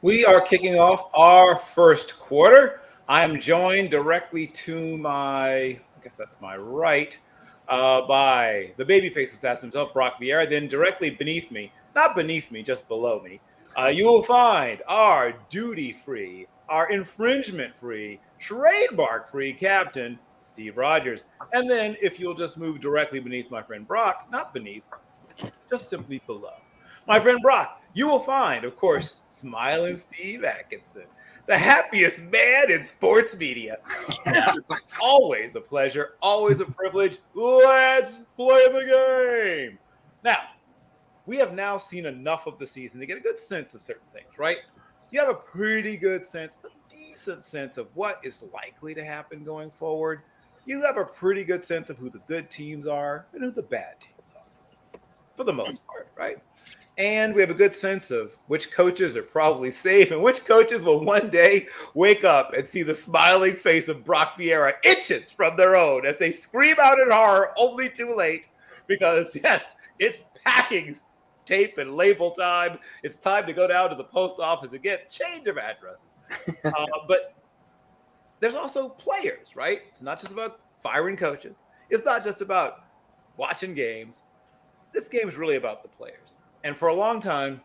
We are kicking off our first quarter. I am joined directly to I guess that's my right, by the babyface assassin himself, Brock Vieira. Then directly beneath me, not beneath me, just below me, you will find our duty-free, our infringement-free, trademark-free captain, Steve Rogers. And then if you'll just move directly beneath my friend Brock, not beneath, just simply below. My friend Brock, you will find, of course, smiling Steve Atkinson, the happiest man in sports media. Always a pleasure, always a privilege. Let's play the game. Now, we have now seen enough of the season to get a good sense of certain things, right? You have a pretty good sense, a decent sense of what is likely to happen going forward. You have a pretty good sense of who the good teams are and who the bad teams are, for the most part, right? And we have a good sense of which coaches are probably safe and which coaches will one day wake up and see the smiling face of Brock Vieira inches from their own as they scream out in horror, only too late, because, yes, it's packing tape and label time. It's time to go down to the post office and get change of addresses. But there's also players, right? It's not just about firing coaches. It's not just about watching games. This game is really about the players. And for a long time,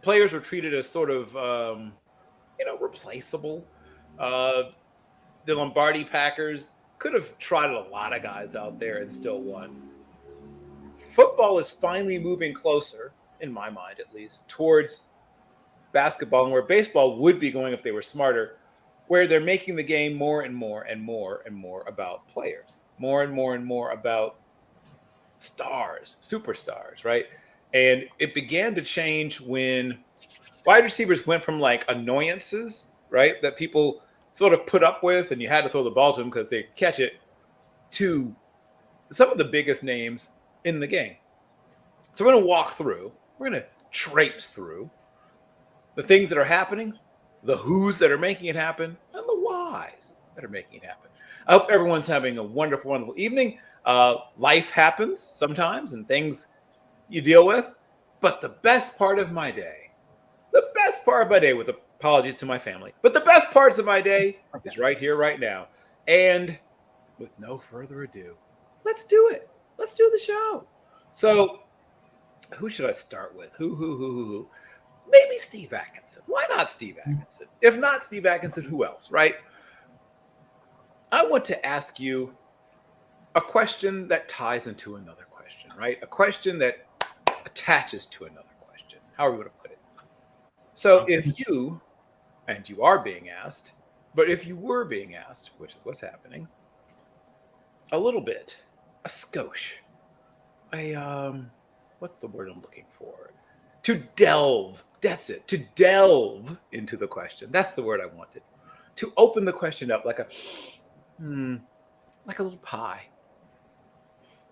players were treated as sort of, replaceable. The Lombardi Packers could have trotted a lot of guys out there and still won. Football is finally moving closer, in my mind at least, towards basketball and where baseball would be going if they were smarter, where they're making the game more and more and more and more about players, more and more about stars, superstars, right? And it began to change when wide receivers went from like annoyances, right, that people sort of put up with and you had to throw the ball to them because they catch it, to some of the biggest names in the game. So we're going to walk through, we're going to traipse through the things that are happening, the who's that are making it happen, and the whys that are making it happen. I hope everyone's having a wonderful, wonderful evening. Life happens sometimes and things you deal with, but the best part of my day, with apologies to my family, but the best parts of my day is right here, right now. And with no further ado, let's do it. Let's do the show. So who should I start with? Who? Maybe Steve Atkinson. Why not Steve Atkinson? If not Steve Atkinson, who else, right? I want to ask you a question that ties into another question, right? A question that attaches to another question. How are we going to put it? So if you, and you are being asked, but if you were being asked, which is what's happening, a little bit, a skosh, what's the word I'm looking for? To delve, that's it, to delve into the question. That's the word I wanted. To open the question up like a little pie.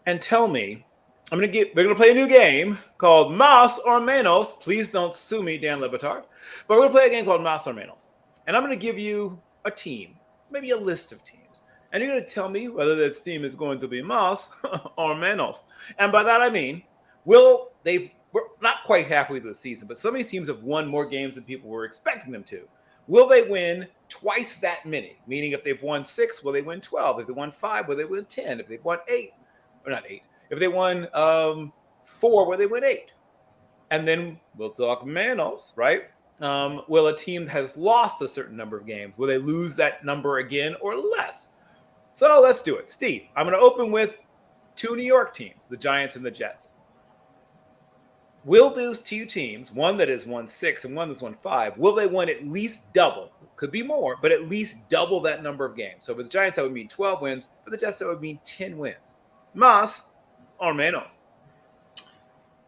And tell me, we're gonna play a new game called Menos or Menos. Please don't sue me, Dan Lebatard. But we're gonna play a game called Menos or Menos. And I'm gonna give you a team, maybe a list of teams. And you're gonna tell me whether this team is going to be Menos or Menos. And by that I mean, we're not quite halfway through the season, but some of these teams have won more games than people were expecting them to. Will they win twice that many? Meaning if they've won 6, will they win 12? If they won 5, will they win 10? If they've won 8, or not 8. If they won 4, will they win 8? And then we'll talk Menos, right? Will a team has lost a certain number of games, will they lose that number again or less? So let's do it. Steve, I'm going to open with 2 New York teams, the Giants and the Jets. Will those 2 teams, one that has won 6 and one that's won 5, will they win at least double? Could be more, but at least double that number of games. So for the Giants, that would mean 12 wins. For the Jets, that would mean 10 wins. Mas or Menos?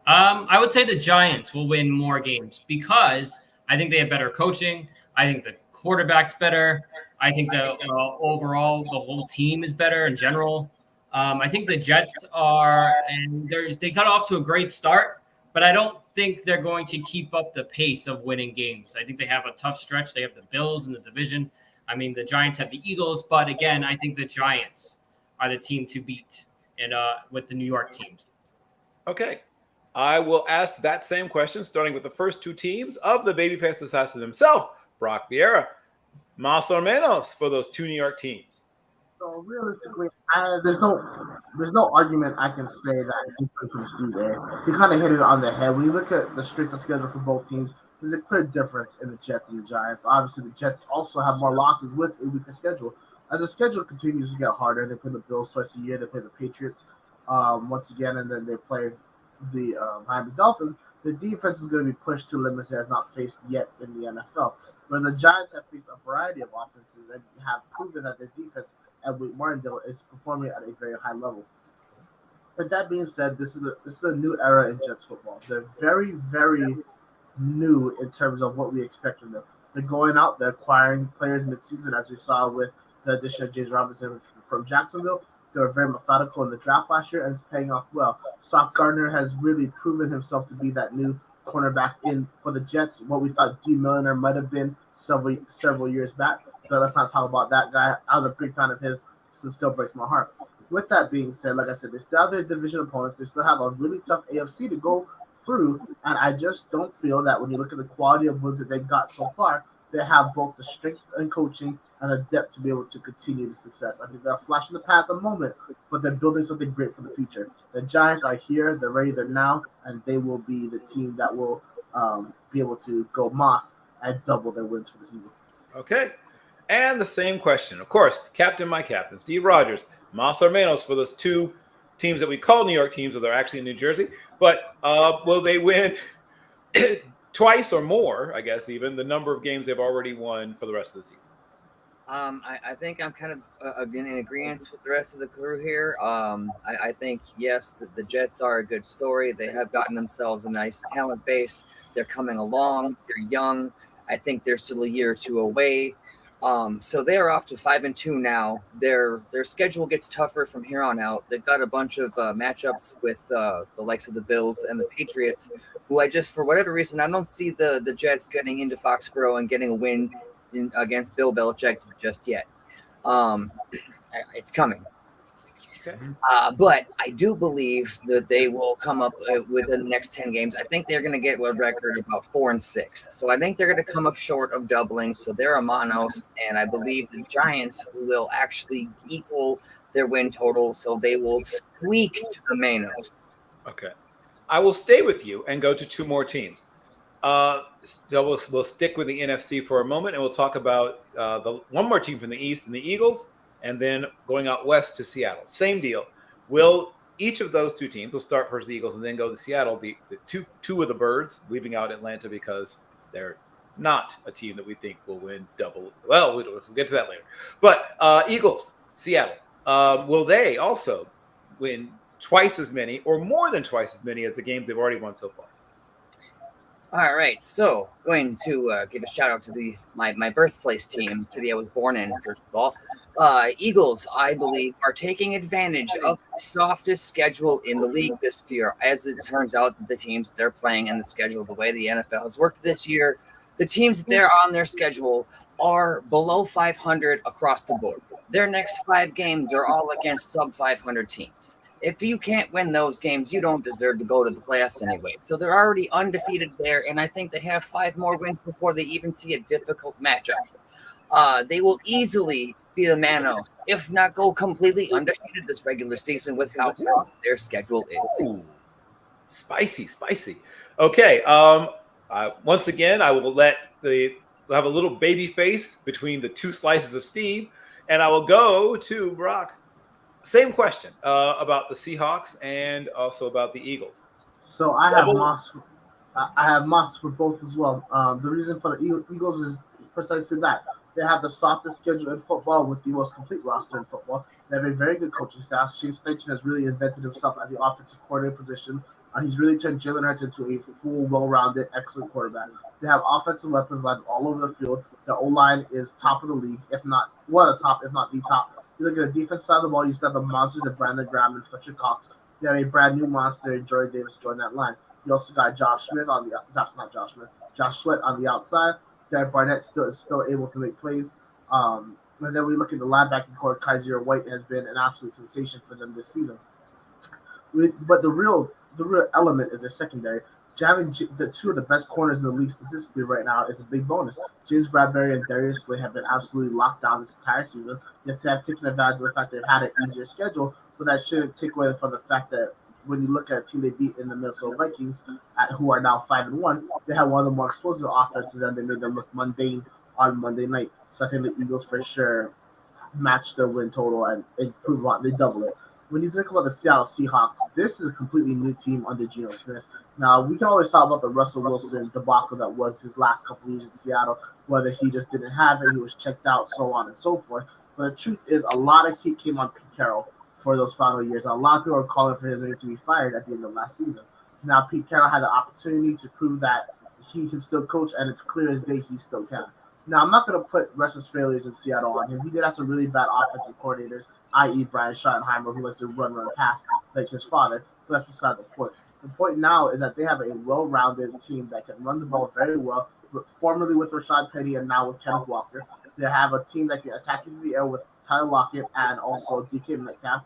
I would say the Giants will win more games because I think they have better coaching. I think the quarterback's better. I think the overall the whole team is better in general. I think the Jets they got off to a great start, but I don't think they're going to keep up the pace of winning games. I think they have a tough stretch. They have the Bills in the division. I mean, the Giants have the Eagles, but again, I think the Giants are the team to beat and with the New York teams. Okay. I will ask that same question, starting with the first two teams of the babyface assassin himself, Brock Vieira. Mas or Menos for those two New York teams. So realistically, there's no argument I can say that he can do there. He kind of hit it on the head. When you look at the strength of schedule for both teams, there's a clear difference in the Jets and the Giants. Obviously, the Jets also have more losses with a weaker schedule. As the schedule continues to get harder, they play the Bills twice a year. They play the Patriots once again, and then they play the Miami Dolphins. The defense is going to be pushed to limits it has not faced yet in the NFL. Whereas the Giants have faced a variety of offenses and have proven that their defense at Wake Martindale is performing at a very high level. But that being said, this is a new era in Jets football. They're very, very new in terms of what we expect from them. They're going out, they're acquiring players midseason, as we saw with the addition of James Robinson from Jacksonville. They were very methodical in the draft last year, and it's paying off well. Sauce Gardner has really proven himself to be that new cornerback in for the Jets. What we thought D. Milliner might have been several years back. But let's not talk about that guy. I was a big fan of his, so it still breaks my heart. With that being said, like I said, they still have their division opponents. They still have a really tough AFC to go through, and I just don't feel that when you look at the quality of wins that they've got so far, they have both the strength and coaching and the depth to be able to continue the success. I think they're a flash in the pan at the moment, but they're building something great for the future. The Giants are here, they're ready, they're now, and they will be the team that will be able to go Moss and double their wins for the season. Okay. And the same question, of course, my captain, Steve Rogers, Mas or Menos for those two teams that we call New York teams, but they're actually in New Jersey. But will they win twice or more, I guess, even the number of games they've already won for the rest of the season? I think I'm kind of again in agreement with the rest of the crew here. I think, yes, the Jets are a good story. They have gotten themselves a nice talent base. They're coming along. They're young. I think they're still a year or two away. So they are off to 5-2 now. Their schedule gets tougher from here on out. They've got a bunch of matchups with the likes of the Bills and the Patriots, who I just, for whatever reason, I don't see the Jets getting into Foxborough and getting a win against Bill Belichick just yet. It's coming. Okay. But I do believe that they will come up within the next 10 games. I think they're going to get a record about 4-6. So I think they're going to come up short of doubling. So they're a Menos, and I believe the Giants will actually equal their win total. So they will squeak to the Menos. Okay. I will stay with you and go to two more teams. So we'll stick with the NFC for a moment, and we'll talk about the one more team from the East, and the Eagles. And then going out west to Seattle. Same deal. Will each of those two teams, we'll start first the Eagles and then go to Seattle, the two of the Birds, leaving out Atlanta because they're not a team that we think will win double. Well, we'll get to that later. But Eagles, Seattle, will they also win twice as many or more than twice as many as the games they've already won so far? All right, so going to give a shout out to my birthplace team, city I was born in, first of all. Eagles, I believe, are taking advantage of the softest schedule in the league this year. As it turns out, the teams they're playing in the schedule, the way the NFL has worked this year, the teams that they're on their schedule are below 500 across the board. Their next 5 games are all against sub-500 teams. If you can't win those games, you don't deserve to go to the playoffs anyway. So they're already undefeated there, and I think they have 5 more wins before they even see a difficult matchup. They will easily be the Menos, if not go completely undefeated this regular season with how soft their schedule is. Ooh, spicy. Okay. Once again, I will we'll have a little baby face between the two slices of Steve, and I will go to Brock. Same question about the Seahawks and also about the Eagles. So I have Moss for both as well. The reason for the Eagles is precisely that. They have the softest schedule in football with the most complete roster in football. They have a very good coaching staff. Shane Steichen has really invented himself at the offensive coordinator position. He's really turned Jalen Hurts into a full, well-rounded, excellent quarterback. They have offensive weapons lined all over the field. The O-line is top of the league, if not one of the top, if not the top. You look at the defense side of the ball, you still have the monsters of Brandon Graham and Fletcher Cox. You have a brand new monster in Jordan Davis join that line. You also got Josh Sweat on the outside. Derek Barnett is still able to make plays. And then we look at the linebacking core. Kaiser White has been an absolute sensation for them this season. But the real the real element is their secondary. Having the two of the best corners in the league statistically right now is a big bonus. James Bradbury and Darius Slay have been absolutely locked down this entire season. Yes, they have taken advantage of the fact they've had an easier schedule, but that shouldn't take away from the fact that when you look at a team they beat in the Minnesota Vikings, who are now 5-1, they have one of the more explosive offenses, and they made them look mundane on Monday night. So I think the Eagles for sure match their win total and improve a lot. They double it. When you think about the Seattle Seahawks, this is a completely new team under Geno Smith. Now, we can always talk about the Russell Wilson debacle that was his last couple of years in Seattle, whether he just didn't have it, he was checked out, so on and so forth. But the truth is, a lot of heat came on Pete Carroll for those final years. A lot of people are calling for him to be fired at the end of last season. Now, Pete Carroll had the opportunity to prove that he can still coach, and it's clear as day he still can. Now, I'm not going to put Russ's failures in Seattle on him. He did have some really bad offensive coordinators, i.e. Brian Schottenheimer, who likes to run, pass like his father. But that's beside the point. The point now is that they have a well-rounded team that can run the ball very well, formerly with Rashad Penny and now with Kenneth Walker. They have a team that can attack into the air with Tyler Lockett and also DK Metcalf.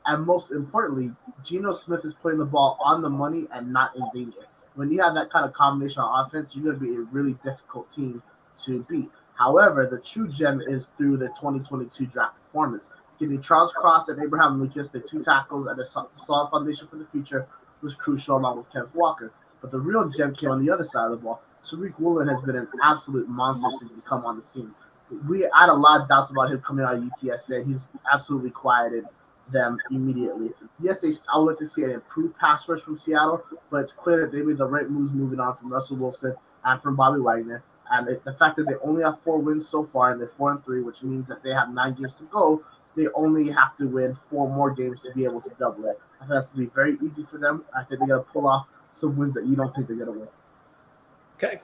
And most importantly, Geno Smith is putting the ball on the money and not in danger. When you have that kind of combination on offense, you're going to be a really difficult team to beat. However, the true gem is through the 2022 draft performance. Getting Charles Cross and Abraham Lucas, the two tackles, and a solid foundation for the future was crucial along with Kenneth Walker. But the real gem came on the other side of the ball. Tariq Woolen has been an absolute monster since he's come on the scene. I had a lot of doubts about him coming out of UTSA. He's absolutely quieted them immediately. Yes, I would like to see an improved pass rush from Seattle, but it's clear that they made the right moves moving on from Russell Wilson and from Bobby Wagner. And the fact that they only have 4 wins so far, and they're 4-3, which means that they have 9 games to go, they only have to win 4 more games to be able to double it. I think that's going to be very easy for them. I think they're going to pull off some wins that you don't think they're going to win. Okay.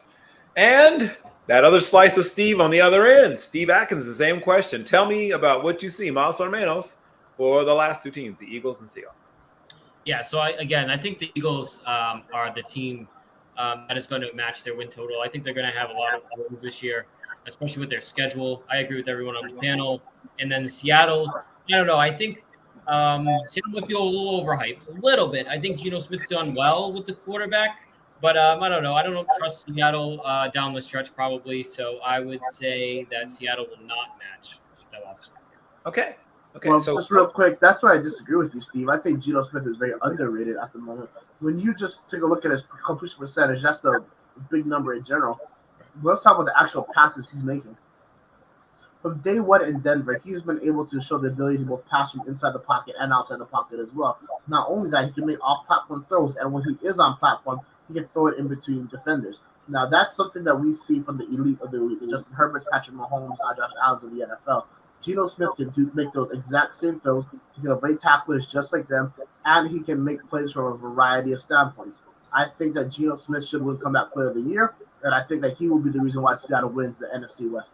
And that other slice of Steve on the other end, Steve Atkinson, the same question. Tell me about what you see, Miles or Menos, for the last 2 teams, the Eagles and Seahawks. Yeah, so I think the Eagles are the team that is going to match their win total. I think they're going to have a lot of wins this year, especially with their schedule. I agree with everyone on the panel. And then Seattle, I don't know. I think Seattle might be a little overhyped, a little bit. I think Geno Smith's done well with the quarterback, but I don't know. I don't trust Seattle down the stretch probably. So I would say that Seattle will not match that option. Okay. Well, so just real quick, that's why I disagree with you, Steve. I think Geno Smith is very underrated at the moment. When you just take a look at his completion percentage, that's the big number in general. Let's talk about the actual passes he's making. From day one in Denver, he's been able to show the ability to both pass from inside the pocket and outside the pocket as well. Not only that, he can make off-platform throws, and when he is on platform, he can throw it in between defenders. Now, that's something that we see from the elite of the elite. Justin Herbert's, Patrick Mahomes, Josh Allen's of the NFL. Geno Smith can make those exact same throws. He can evade tacklers just like them, and he can make plays from a variety of standpoints. I think that Geno Smith should win Comeback Player of the Year, and I think that he will be the reason why Seattle wins the NFC West.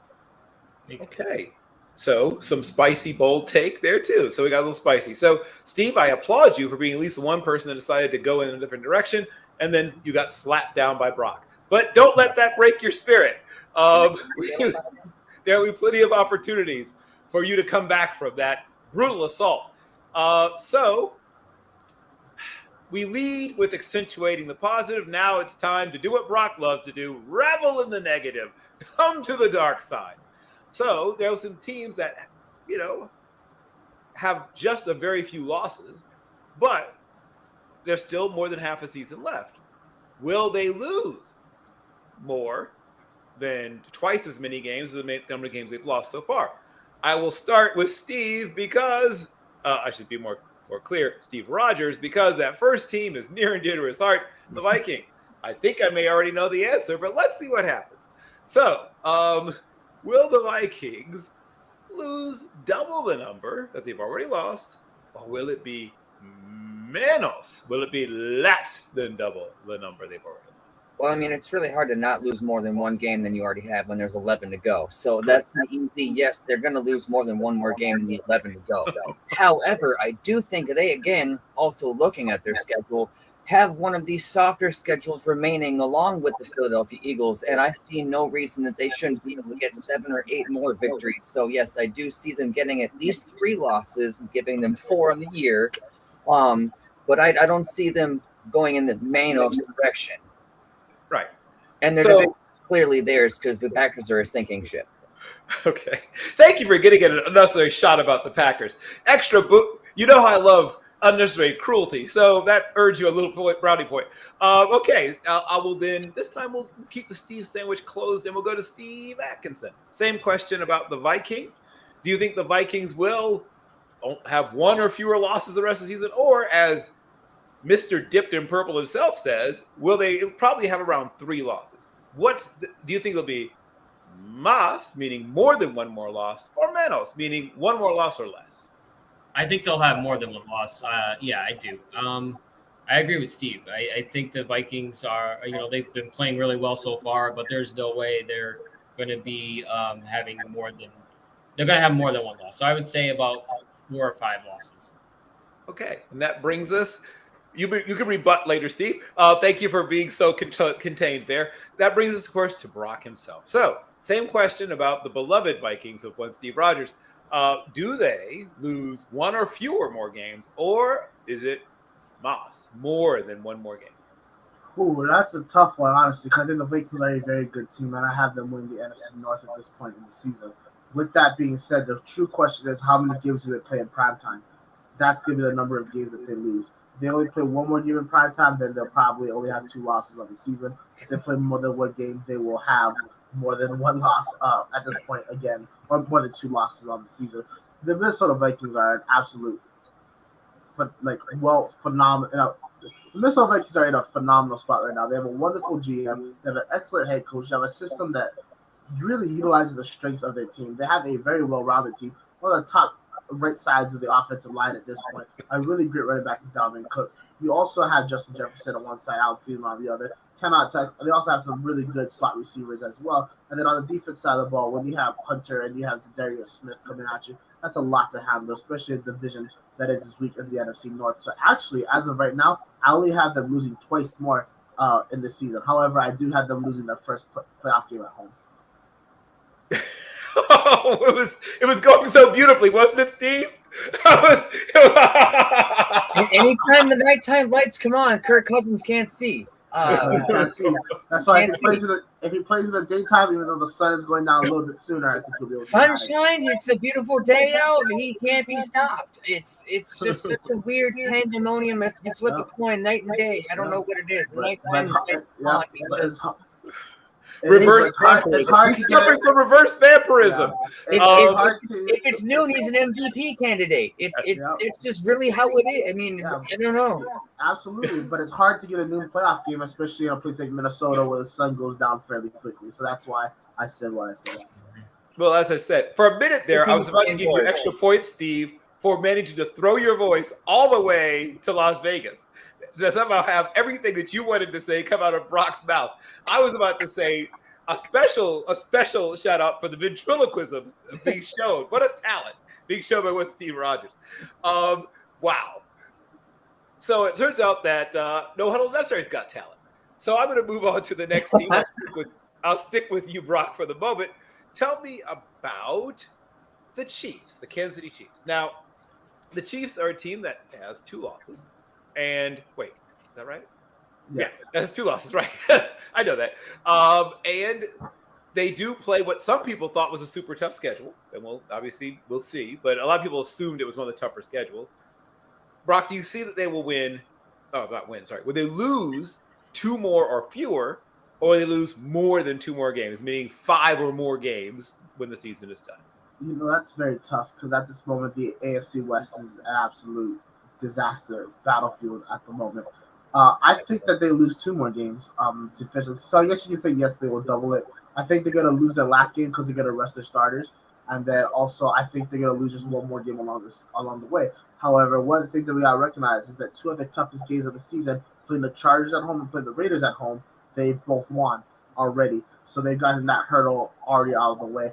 Okay. So some spicy, bold take there, too. So we got a little spicy. So, Steve, I applaud you for being at least one person that decided to go in a different direction, and then you got slapped down by Brock. But don't let that break your spirit. There will be plenty of opportunities for you to come back from that brutal assault. So we lead with accentuating the positive. Now it's time to do what Brock loves to do, revel in the negative, come to the dark side. So there are some teams that, have just a very few losses, but there's still more than half a season left. Will they lose more than twice as many games as the number of games they've lost so far? I will start with Steve because I should be more clear, Steve Rogers, because that first team is near and dear to his heart, the Vikings. I think I may already know the answer, but let's see what happens. So, will the Vikings lose double the number that they've already lost, or will it be Menos? Will it be less than double the number they've already lost? Well, I mean, it's really hard to not lose more than one game than you already have when there's 11 to go. So that's an easy yes. They're going to lose more than one more game than the 11 to go. However, I do think they, again, also looking at their schedule, have one of these softer schedules remaining along with the Philadelphia Eagles, and I see no reason that they shouldn't be able to get 7 or 8 more victories. So, yes, I do see them getting at least 3 losses, giving them 4 on the year. But I don't see them going in the Menos direction. Right. And their division is clearly theirs because the Packers are a sinking ship. Okay. Thank you for getting an unnecessary shot about the Packers. Extra boot. You know how I love unnecessary cruelty, so that earns you a little brownie point. Okay. I will then, this time we'll keep the Steve sandwich closed and we'll go to Steve Atkinson. Same question about the Vikings. Do you think the Vikings will have one or fewer losses the rest of the season? Or as Mr. Dipped in Purple himself says, will they probably have around 3 losses? Do you think it'll be Mas, meaning more than one more loss, or Menos, meaning one more loss or less? I think they'll have more than one loss. Yeah, I do. I agree with Steve. I think the Vikings are, they've been playing really well so far, but there's no way they're going to be having they're going to have more than one loss. So I would say about 4 or 5 losses. Okay, and that brings us. You can rebut later, Steve. Thank you for being so contained there. That brings us, of course, to Brock himself. So, same question about the beloved Vikings of one Steve Rogers. Do they lose 1 or fewer more games, or is it Moss more than 1 more game? Ooh, that's a tough one, honestly, because I think the Vikings are a very good team, and I have them win the NFC North at this point in the season. With that being said, the true question is how many games do they play in primetime? That's going to be the number of games that they lose. If they only play 1 more game in primetime, then they'll probably only have 2 losses on the season. If they play more than 1 game, they will have more than 1 loss at this point again, or more than 2 losses on the season. The Minnesota Vikings are an absolute, phenomenal. The Minnesota Vikings are in a phenomenal spot right now. They have a wonderful GM. They have an excellent head coach. They have a system that really utilizes the strengths of their team. They have a very well-rounded team. One of the top right sides of the offensive line at this point. A really great running back in Dalvin Cook. You also have Justin Jefferson on one side, Allen Thielen on the other. They also have some really good slot receivers as well. And then on the defense side of the ball, when you have Hunter and you have Zadarius Smith coming at you, that's a lot to handle, especially in the division that is as weak as the NFC North. So actually, as of right now, I only have them losing twice more in the season. However, I do have them losing their first playoff game at home. Oh, it was going so beautifully, wasn't it, Steve? Anytime the nighttime lights come on, Kirk Cousins can't see. Can't see. That's why if he plays in the daytime, even though the sun is going down a little bit sooner, I think he'll be able to. Sunshine, it's a beautiful day out. He can't be stopped. It's just such a weird pandemonium. If you flip a coin night and day, I don't know what it is. The nighttime reverse. It's hard to suffering from reverse vampirism. Yeah. If it's noon, he's an MVP candidate. It's just really how it is. I mean, I don't know. Absolutely, but it's hard to get a noon playoff game, especially in a place like Minnesota where the sun goes down fairly quickly. So that's why I said what I said. Well, as I said, for a minute there, I was about to give you extra points, Steve, for managing to throw your voice all the way to Las Vegas. To somehow have everything that you wanted to say come out of Brock's mouth. I was about to say a special shout out for the ventriloquism being shown. What a talent being shown by one Steve Rogers. Wow. So it turns out that No Huddle Necessary's got talent. So I'm going to move on to the next team. I'll stick with you, Brock, for the moment. Tell me about the Chiefs, the Kansas City Chiefs. Now, the Chiefs are a team that has 2 losses. And wait, is that right? Yes. Yeah, that's 2 losses, right? I know that. And they do play what some people thought was a super tough schedule. And we'll see. But a lot of people assumed it was one of the tougher schedules. Brock, do you see that they will win? Oh, not win, sorry. Will they lose 2 more or fewer, or will they lose more than 2 more games, meaning 5 or more games when the season is done? That's very tough because at this moment, the AFC West is an absolute disaster battlefield at the moment. I think that they lose 2 more games to finish. So I guess you can say yes, they will double it. I think they're going to lose their last game because they're going to rest their starters, and then also I think they're going to lose just 1 more game along the way. However, one of the things that we got to recognize is that 2 of the toughest games of the season, playing the Chargers at home and playing the Raiders at home, they both won already. So they've gotten that hurdle already out of the way.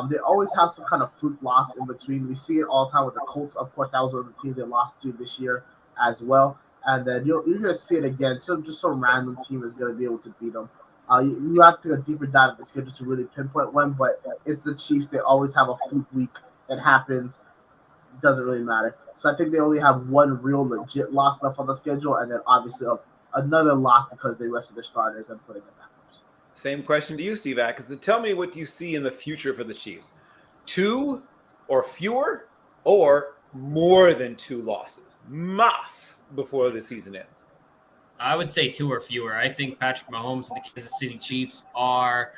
They always have some kind of fluke loss in between. We see it all the time with the Colts. Of course, that was one of the teams they lost to this year as well. And then you're going to see it again. So just some random team is going to be able to beat them. You have to take a deeper dive at the schedule to really pinpoint one, but it's the Chiefs. They always have a fluke week. It happens. It doesn't really matter. So I think they only have one real legit loss left on the schedule, and then obviously another loss because they rested their starters and put in the backups. Same question to you, Steve Atkinson. Tell me what you see in the future for the Chiefs. 2 or fewer, or more than 2 losses? Mas before the season ends. I would say 2 or fewer. I think Patrick Mahomes and the Kansas City Chiefs are,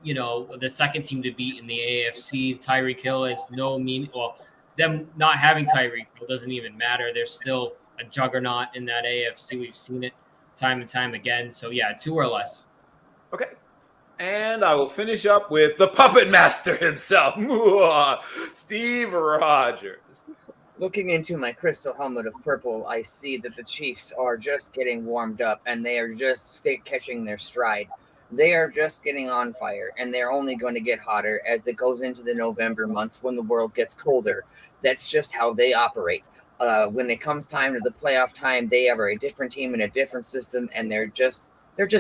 the second team to beat in the AFC. Tyreek Hill is them not having Tyreek Hill doesn't even matter. There's still a juggernaut in that AFC. We've seen it time and time again. So, yeah, 2 or less. Okay. And I will finish up with the puppet master himself, Steve Rogers. Looking into my crystal helmet of purple, I see that the Chiefs are just getting warmed up and they are just catching their stride. They are just getting on fire, and they're only going to get hotter as it goes into the November months when the world gets colder. That's just how they operate. When it comes time to the playoff time, they are a different team in a different system, and they're just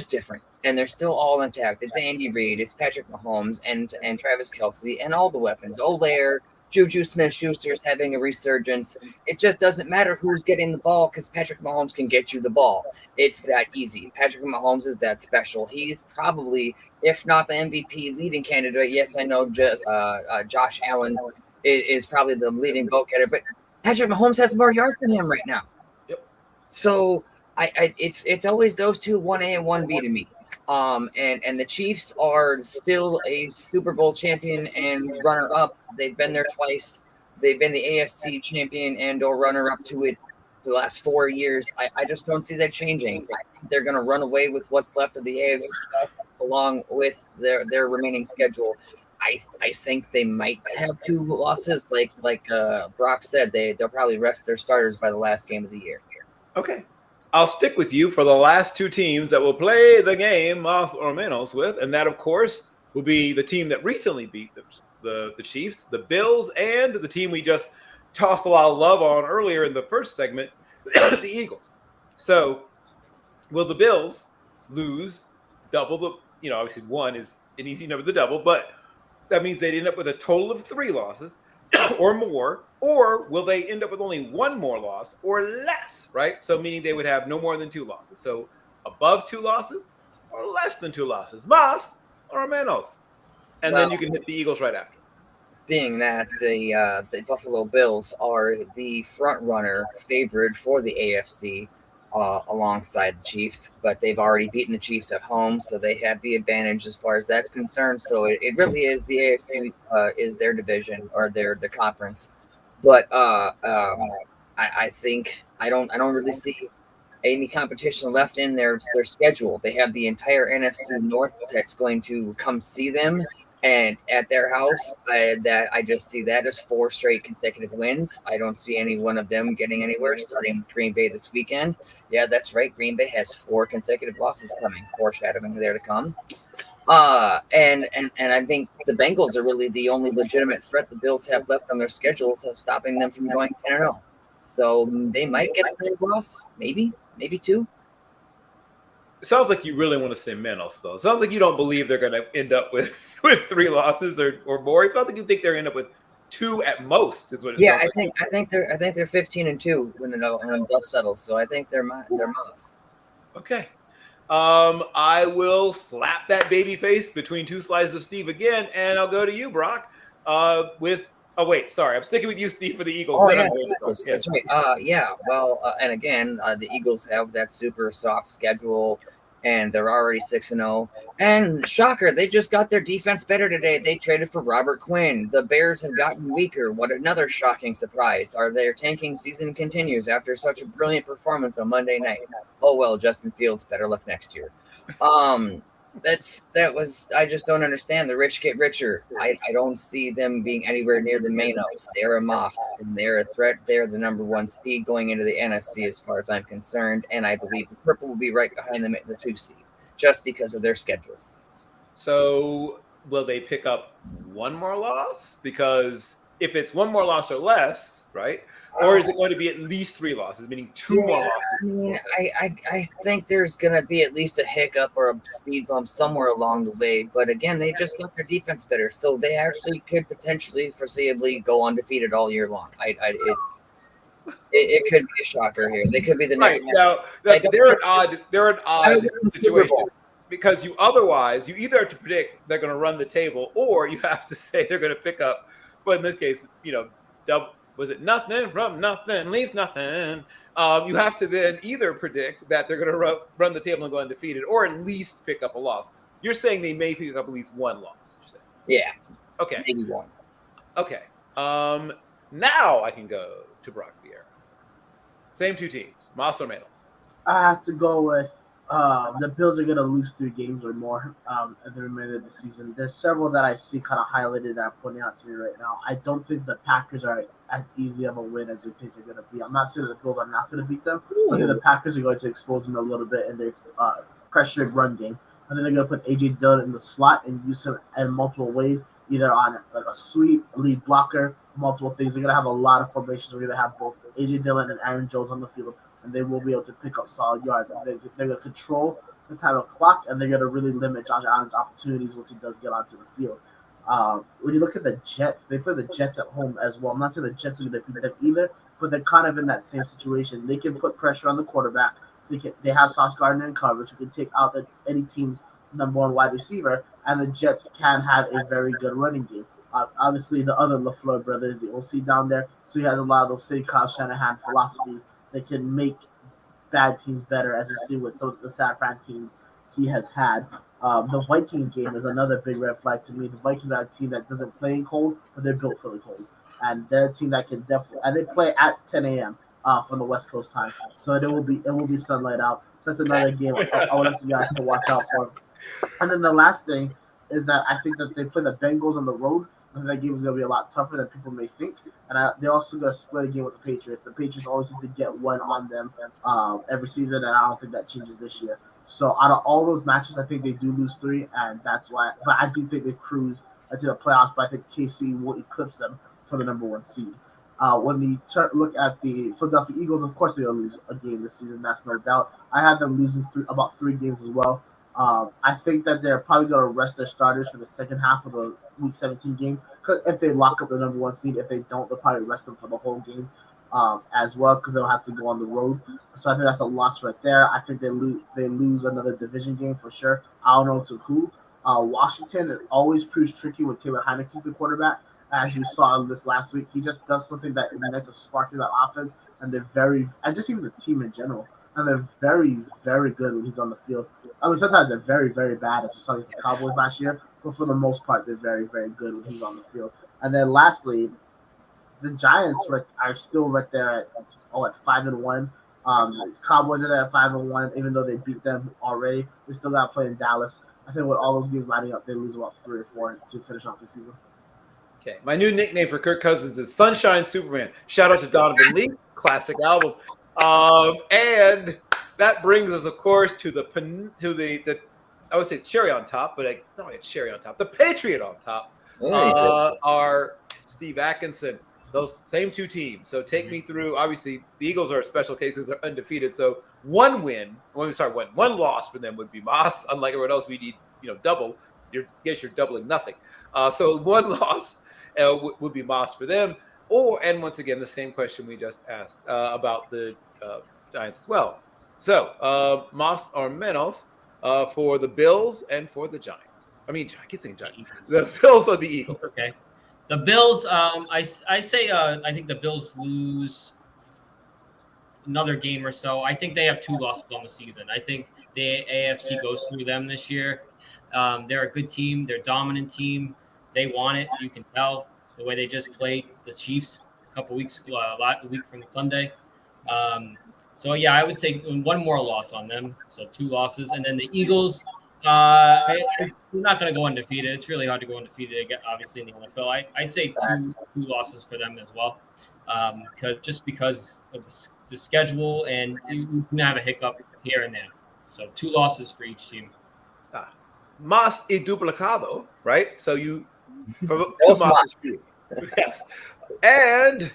different, and they're still all intact. It's Andy Reid, it's Patrick Mahomes, and Travis Kelce, and all the weapons. Olaire, Juju Smith-Schuster's having a resurgence. It just doesn't matter who's getting the ball because Patrick Mahomes can get you the ball. It's that easy. Patrick Mahomes is that special. He's probably, if not the MVP leading candidate, yes, I know Josh Allen is probably the leading vote getter, but Patrick Mahomes has more yards than him right now. Yep. So it's always those two, 1A and 1B to me. And the Chiefs are still a Super Bowl champion and runner-up. They've been there twice. They've been the AFC champion and or runner-up to it the last 4 years. I just don't see that changing. I think they're going to run away with what's left of the AFC along with their remaining schedule. I think they might have 2 losses. Like Brock said, they'll probably rest their starters by the last game of the year. Okay. I'll stick with you for the last 2 teams that will play the game Mas or Menos with, and that, of course, will be the team that recently beat the Chiefs, the Bills, and the team we just tossed a lot of love on earlier in the first segment, the Eagles. So, will the Bills lose double the, obviously 1 is an easy number to double, but that means they'd end up with a total of 3 losses or more, or will they end up with only 1 more loss or less, right? So meaning they would have no more than 2 losses. So above 2 losses or less than 2 losses, Mas or Menos. And then you can hit the Eagles right after. Being that the Buffalo Bills are the front runner favorite for the AFC alongside the Chiefs, but they've already beaten the Chiefs at home, so they have the advantage as far as that's concerned. So it really is the AFC is their division or their conference. But I think I don't really see any competition left in their schedule. They have the entire NFC North that's going to come see them, and at their house, I just see that as 4 straight consecutive wins. I don't see any one of them getting anywhere. Starting with Green Bay this weekend. Yeah, that's right. Green Bay has 4 consecutive losses coming. Foreshadowing there to come. And I think the Bengals are really the only legitimate threat the Bills have left on their schedule for stopping them from going 10-0. So they might get a third loss, maybe 2. It sounds like you really want to say Menos, though. It sounds like you don't believe they're going to end up with 3 losses or more. It sounds like you think they're end up with 2 at most. Is what it sounds like. I think they're 15-2 when the dust settles. So I think they're Menos. Okay. I will slap that baby face between 2 slices of Steve again, and I'll go to you, Brock. I'm sticking with you, Steve, for the Eagles. Oh, yeah, that's right. And again, the Eagles have that super soft schedule, and they're already 6-0. And shocker, they just got their defense better today. They traded for Robert Quinn. The Bears have gotten weaker. What another shocking surprise. Their tanking season continues after such a brilliant performance on Monday night. Oh, well, Justin Fields, better luck next year. I just don't understand. The rich get richer. I don't see them being anywhere near the Menos. They're a Moss, and they're a threat. They're the number 1 seed going into the NFC as far as I'm concerned, and I believe the Purple will be right behind them at the 2 seed just because of their schedules. So will they pick up 1 more loss? Because if it's 1 more loss or less, right? Or is it going to be at least 3 losses, meaning 2 more losses? I think there's going to be at least a hiccup or a speed bump somewhere along the way. But again, they just got their defense better. So they actually could potentially foreseeably go undefeated all year long. It could be a shocker here. They could be the next. Right now, they're an odd situation because you either have to predict they're going to run the table, or you have to say they're going to pick up. But in this case, was it nothing from nothing leaves nothing? You have to then either predict that they're going to run the table and go undefeated, or at least pick up a loss. You're saying they may pick up at least one loss. Yeah. Okay. Maybe one. Okay. Now I can go to Brock Vieira. Same two teams, Menos or Menos. I have to go with the Bills are going to lose 3 games or more at the remainder of the season. There's several that I see kind of highlighted that are pointing out to me right now. I don't think the Packers are as easy of a win as you think they're going to be. I'm not saying the Bills are not going to beat them. I think the Packers are going to expose them a little bit in their pressured run game. I think they're going to put A.J. Dillon in the slot and use him in multiple ways, either on like a sweep, lead blocker, multiple things. They're going to have a lot of formations. We're going to have both A.J. Dillon and Aaron Jones on the field, and they will be able to pick up solid yards. They're going to control the time of clock, and they're going to really limit Josh Allen's opportunities once he does get onto the field. When you look at the Jets, they play the Jets at home as well. I'm not saying the Jets are going to beat them either, but they're kind of in that same situation. They can put pressure on the quarterback. They have Sauce Gardner in coverage who can take out any team's number one wide receiver, and the Jets can have a very good running game. Obviously, the other LaFleur brothers, the OC down there, so he has a lot of those same Kyle Shanahan philosophies that can make bad teams better, as you see with some of the San Fran teams he has had. The Vikings game is another big red flag to me. The Vikings are a team that doesn't play in cold, but they're built for the cold. And they're a team that can definitely – and they play at 10 a.m. From the West Coast time. So it will be sunlight out. So that's another game I would like you guys to watch out for. And then the last thing is that I think that they play the Bengals on the road. I think that game is going to be a lot tougher than people may think. And they're also going to split a game with the Patriots. The Patriots always seem to get one on them every season, and I don't think that changes this year. So out of all those matches, I think they do lose 3, and that's why. But I do think they cruise into the playoffs, but I think KC will eclipse them for the number 1 seed. When we look at the Philadelphia Eagles, of course they'll lose a game this season. That's no doubt. I have them losing about 3 games as well. I think that they're probably going to rest their starters for the second half of the Week 17 game. Because if they lock up the number 1 seed, if they don't, they'll probably rest them for the whole game as well, because they'll have to go on the road. So I think that's a loss right there. I think they lose another division game for sure. I don't know to who. Washington, it always proves tricky when Taylor Heineke's the quarterback. As you saw this last week, he just does something that ignites a spark in that offense, and and just even the team in general, and they're very, very good when he's on the field. I mean, sometimes they're very, very bad, as we saw against the Cowboys last year, but for the most part, they're very, very good when he's on the field. And then lastly, the Giants are still right there at 5-1. The Cowboys are there at 5-1, even though they beat them already. They still got to play in Dallas. I think with all those games lining up, they lose about 3 or 4 to finish off the season. Okay, my new nickname for Kirk Cousins is Sunshine Superman. Shout out to Donovan Lee, classic album. And that brings us, of course, to the I would say cherry on top, but it's not really a cherry on top. The Patriot on top are Steve Atkinson. Those same 2 teams. So take me through. Obviously, the Eagles are a special case because they're undefeated. So one loss for them would be Moss. Unlike everyone else, we need double. You're doubling nothing. So one loss would be Moss for them. And once again, the same question we just asked about the Giants as well. So Moss or Menos for the Bills and for the Giants. I keep saying Giants. The Bills or the Eagles. Okay. The Bills, I say I think the Bills lose another game or so. I think they have 2 losses on the season. I think the AFC goes through them this year. They're a good team. They're a dominant team. They want it. You can tell the way they just played the Chiefs a week from Sunday. So, yeah, I would say 1 more loss on them. So 2 losses. And then the Eagles, they're not going to go undefeated. It's really hard to go undefeated, obviously, in the NFL. I say two losses for them as well, because of the schedule, and you can have a hiccup here and there. So 2 losses for each team. Mas y duplicado, right? So you for 2 losses. Yes. And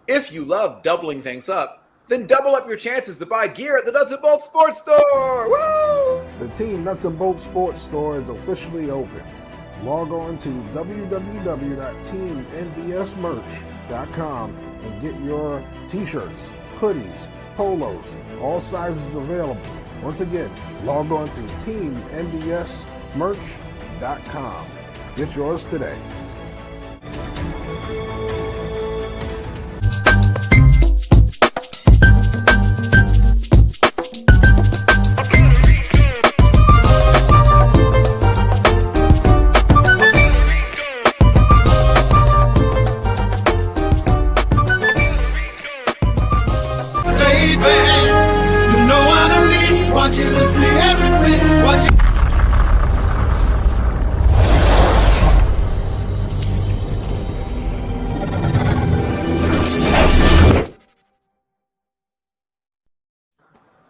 if you love doubling things up, then double up your chances to buy gear at the Nuts and Bolts Sports Store. Woo! The Team Nuts and Bolts Sports Store is officially open. Log on to www.teamnbsmerch.com and get your t-shirts, hoodies, polos, all sizes available. Once again, log on to teamnbsmerch.com. Get yours today.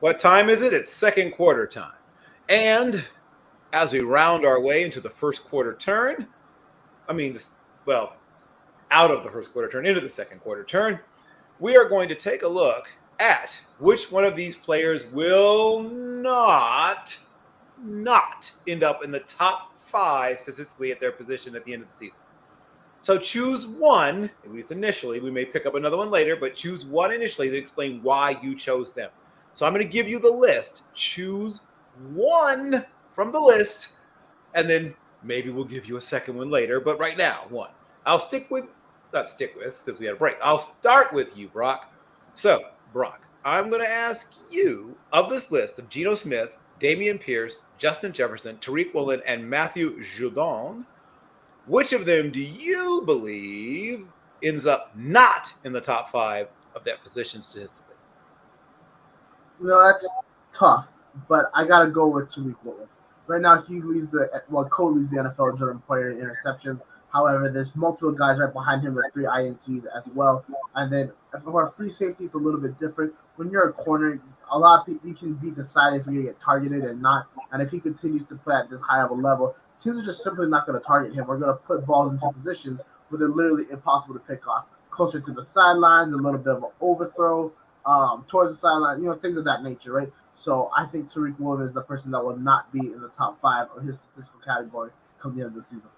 What time is it? It's second quarter time. And as we round our way into the first quarter turn, out of the first quarter turn into the second quarter turn, we are going to take a look at which one of these players will not end up in the top 5 statistically at their position at the end of the season. So choose one, at least initially. We may pick up another one later, but choose one initially to explain why you chose them. So I'm going to give you the list. Choose one from the list, and then maybe we'll give you a second one later. But right now, one. Since we had a break. I'll start with you, Brock. So, Brock, I'm going to ask you, of this list of Geno Smith, Dameon Pierce, Justin Jefferson, Tariq Woolen, and Matthew Judon, which of them do you believe ends up not in the top 5 of that position statistically? That's tough, but I got to go with Tariq Woolen. Right now, he leads co-leads the NFL in Jordan player interceptions. However, there's multiple guys right behind him with 3 INTs as well. And then for a free safety, it's a little bit different. When you're a corner, a lot of people, you can be decided if you get targeted and not. And if he continues to play at this high of a level, teams are just simply not going to target him. We're going to put balls into positions where they're literally impossible to pick off. Closer to the sidelines, a little bit of an overthrow, towards the sideline, things of that nature, right? So I think Tariq Woolen is the person that will not be in the top 5 of his statistical category come the end of the season.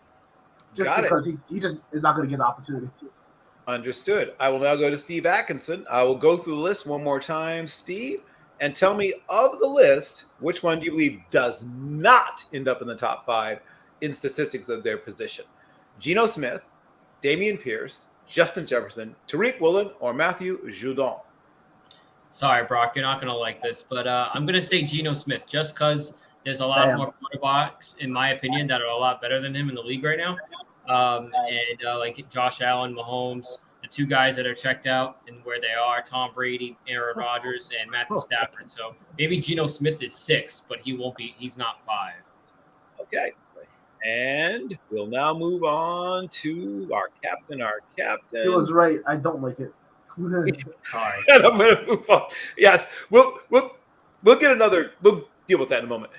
Because he just is not going to get the opportunity. Understood. I will now go to Steve Atkinson. I will go through the list one more time, Steve, and tell me of the list, which one do you believe does not end up in the top 5 in statistics of their position? Geno Smith, Dameon Pierce, Justin Jefferson, Tariq Woolen, or Matthew Judon? Sorry, Brock, you're not going to like this, but I'm going to say Geno Smith just because there's a lot more quarterbacks, in my opinion, that are a lot better than him in the league right now. Like Josh Allen, Mahomes, the 2 guys that are checked out and where they are, Tom Brady, Aaron Rodgers, and Matthew Stafford. So maybe Geno Smith is 6, but he's not 5. Okay. And we'll now move on to our captain. He was right. I don't like it. All right. And I'm going to move on. Yes, we'll get another. We'll deal with that in a moment.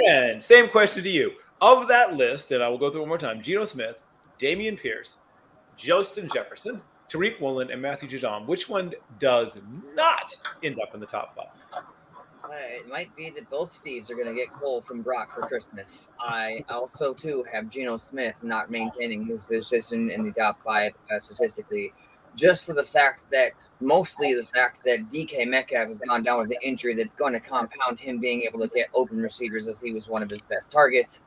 And same question to you. Of that list, and I will go through one more time: Geno Smith, Dameon Pierce, Justin Jefferson, Tariq Woolen, and Matthew Judon. Which one does not end up in the top 5? It might be that both Steves are going to get coal from Brock for Christmas. I also, too, have Geno Smith not maintaining his position in the top 5 statistically, just for the fact that DK Metcalf has gone down with the injury that's going to compound him being able to get open receivers as he was one of his best targets.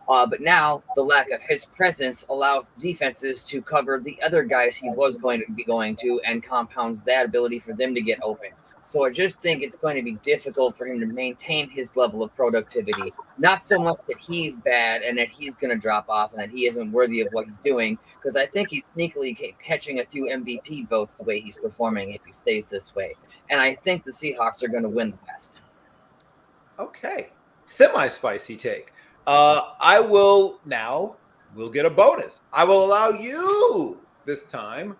But now the lack of his presence allows defenses to cover the other guys he was going to be going to and compounds that ability for them to get open. So I just think it's going to be difficult for him to maintain his level of productivity. Not so much that he's bad and that he's going to drop off and that he isn't worthy of what he's doing, because I think he's sneakily catching a few MVP votes the way he's performing if he stays this way. And I think the Seahawks are going to win the West. Okay. Semi-spicy take. We'll get a bonus. I will allow you this time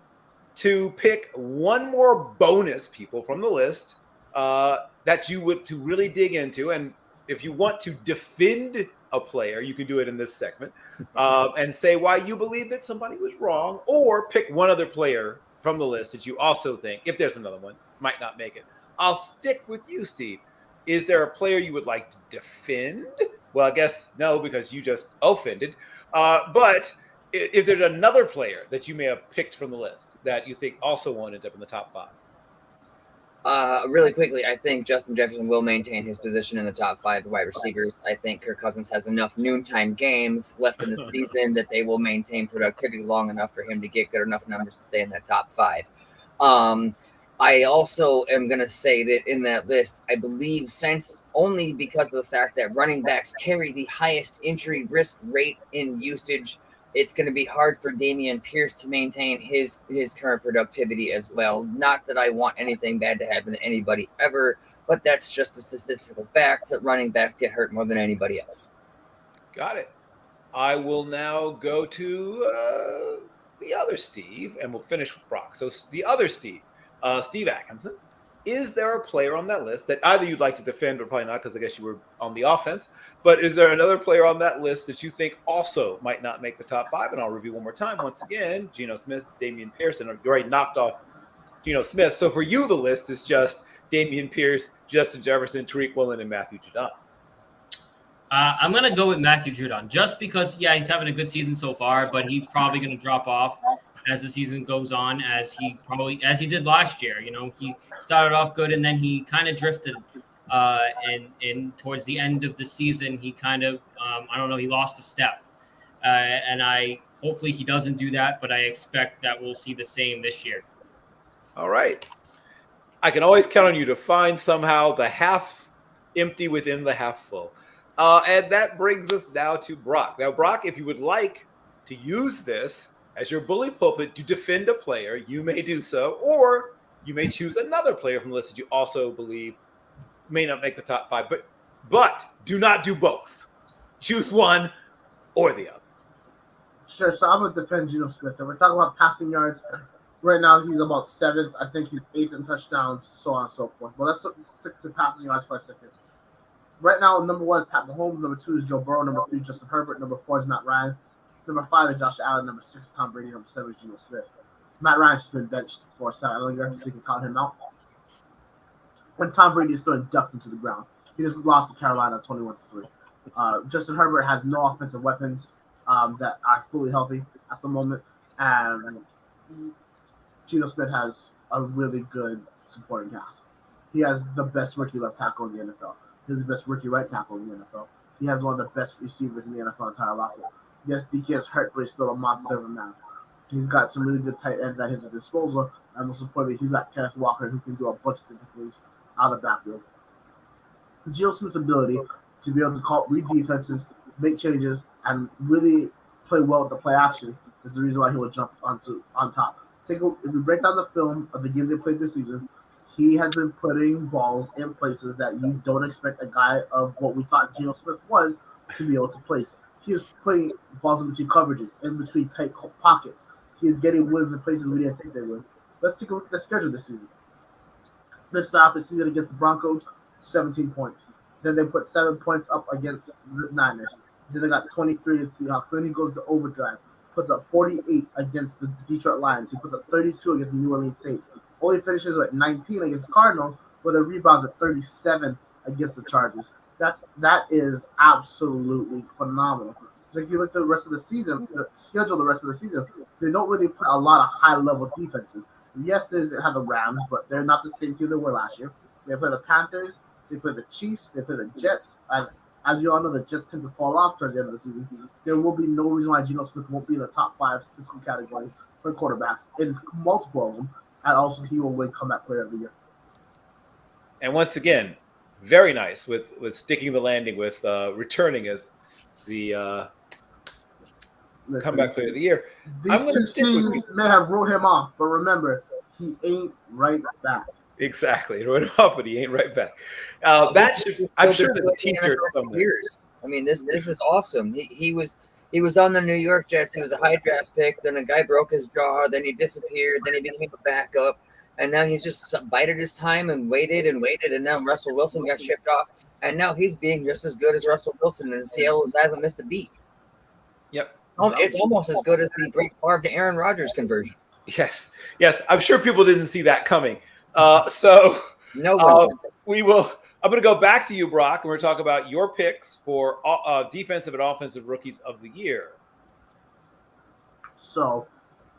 to pick one more bonus people from the list that you would to really dig into. And if you want to defend a player, you can do it in this segment and say why you believe that somebody was wrong, or pick one other player from the list that you also think, if there's another one, might not make it. I'll stick with you, Steve. Is there a player you would like to defend? Well, I guess no, because you just offended. But if there's another player that you may have picked from the list that you think also won't end up in the top 5. Really quickly, I think Justin Jefferson will maintain his position in the top 5 wide receivers. I think Kirk Cousins has enough noontime games left in the season that they will maintain productivity long enough for him to get good enough numbers to stay in that top 5. I also am going to say that in that list, I believe since only because of the fact that running backs carry the highest injury risk rate in usage, it's going to be hard for Dameon Pierce to maintain his current productivity as well. Not that I want anything bad to happen to anybody ever, but that's just the statistical facts that running backs get hurt more than anybody else. Got it. I will now go to the other Steve, and we'll finish with Brock. So the other Steve, Steve Atkinson. Is there a player on that list that either you'd like to defend or probably not, because I guess you were on the offense, but is there another player on that list that you think also might not make the top 5? And I'll review one more time. Once again, Geno Smith, Dameon Pierce, and you already knocked off Geno Smith. So for you, the list is just Dameon Pierce, Justin Jefferson, Tariq Woolen, and Matthew Judon. I'm going to go with Matthew Judon just because, yeah, he's having a good season so far, but he's probably going to drop off as the season goes on, as he did last year. You know, he started off good and then he kind of drifted. And towards the end of the season, he kind of, I don't know, he lost a step. And hopefully he doesn't do that, but I expect that we'll see the same this year. All right. I can always count on you to find somehow the half empty within the half full. And that brings us now to Brock. Now, Brock, if you would like to use this as your bully pulpit to defend a player, you may do so, or you may choose another player from the list that you also believe may not make the top 5. But do not do both. Choose one or the other. Sure, so I'm going to defend Geno Smith. And we're talking about passing yards. Right now, he's about 7th. I think he's 8th in touchdowns, so on and so forth. But let's stick to passing yards for a second. Right now, number 1 is Pat Mahomes. Number 2 is Joe Burrow. Number 3 is Justin Herbert. Number 4 is Matt Ryan. Number 5 is Josh Allen. Number 6 is Tom Brady. Number 7 is Geno Smith. Matt Ryan's just been benched for a second earlier, so you can count him out. When Tom Brady is throwing ducked into the ground, he just lost to Carolina 21-3. Justin Herbert has no offensive weapons that are fully healthy at the moment, and Geno Smith has a really good supporting cast. He has the best rookie left tackle in the NFL. He has the best rookie right tackle in the NFL. He has one of the best receivers in the NFL entire roster. Yes, DK is hurt, but he's still a monster of a man. He's got some really good tight ends at his disposal, and most importantly, he's got Kenneth Walker, who can do a bunch of different things out of the backfield. Geno Smith's ability to be able to read defenses, make changes, and really play well with the play action is the reason why he will jump on top. If we break down the film of the game they played this season, he has been putting balls in places that you don't expect a guy of what we thought Geno Smith was to be able to place. He is putting balls in between coverages, in between tight pockets. He is getting wins in places we didn't think they would. Let's take a look at the schedule this season. They start off the season against the Broncos, 17 points. Then they put 7 points up against the Niners. Then they got 23 against the Seahawks. Then he goes to overdrive, puts up 48 against the Detroit Lions. He puts up 32 against the New Orleans Saints. Only finishes with 19 against the Cardinals, with a rebounds at 37 against the Chargers. That is absolutely phenomenal. So if you look at the rest of the season, the schedule the rest of the season, they don't really play a lot of high-level defenses. Yes, they have the Rams, but they're not the same team they were last year. They play the Panthers, they play the Chiefs, they play the Jets. And as you all know, the Jets tend to fall off towards the end of the season. There will be no reason why Geno Smith won't be in the top 5 statistical category for quarterbacks in multiple of them. And also, he will win comeback player of the year. And once again, very nice with sticking the landing with returning as the comeback player of the year. These two teams may have wrote him off, but remember, he ain't right back. Exactly. He wrote him off, but he ain't right back. That should, I'm sure there's a T-shirt somewhere. I mean, this is awesome. He was on the New York Jets. He was a high draft pick. Then a guy broke his jaw. Then he disappeared. Then he became a backup. And now he's just bided his time and waited. And now Russell Wilson got shipped off. And now he's being just as good as Russell Wilson. And Seattle hasn't missed a beat. Yep. It's almost as good as the Brett Favre to Aaron Rodgers conversion. Yes. I'm sure people didn't see that coming. So we will. I'm going to go back to you, Brock, and we're going to talk about your picks for defensive and offensive rookies of the year. So,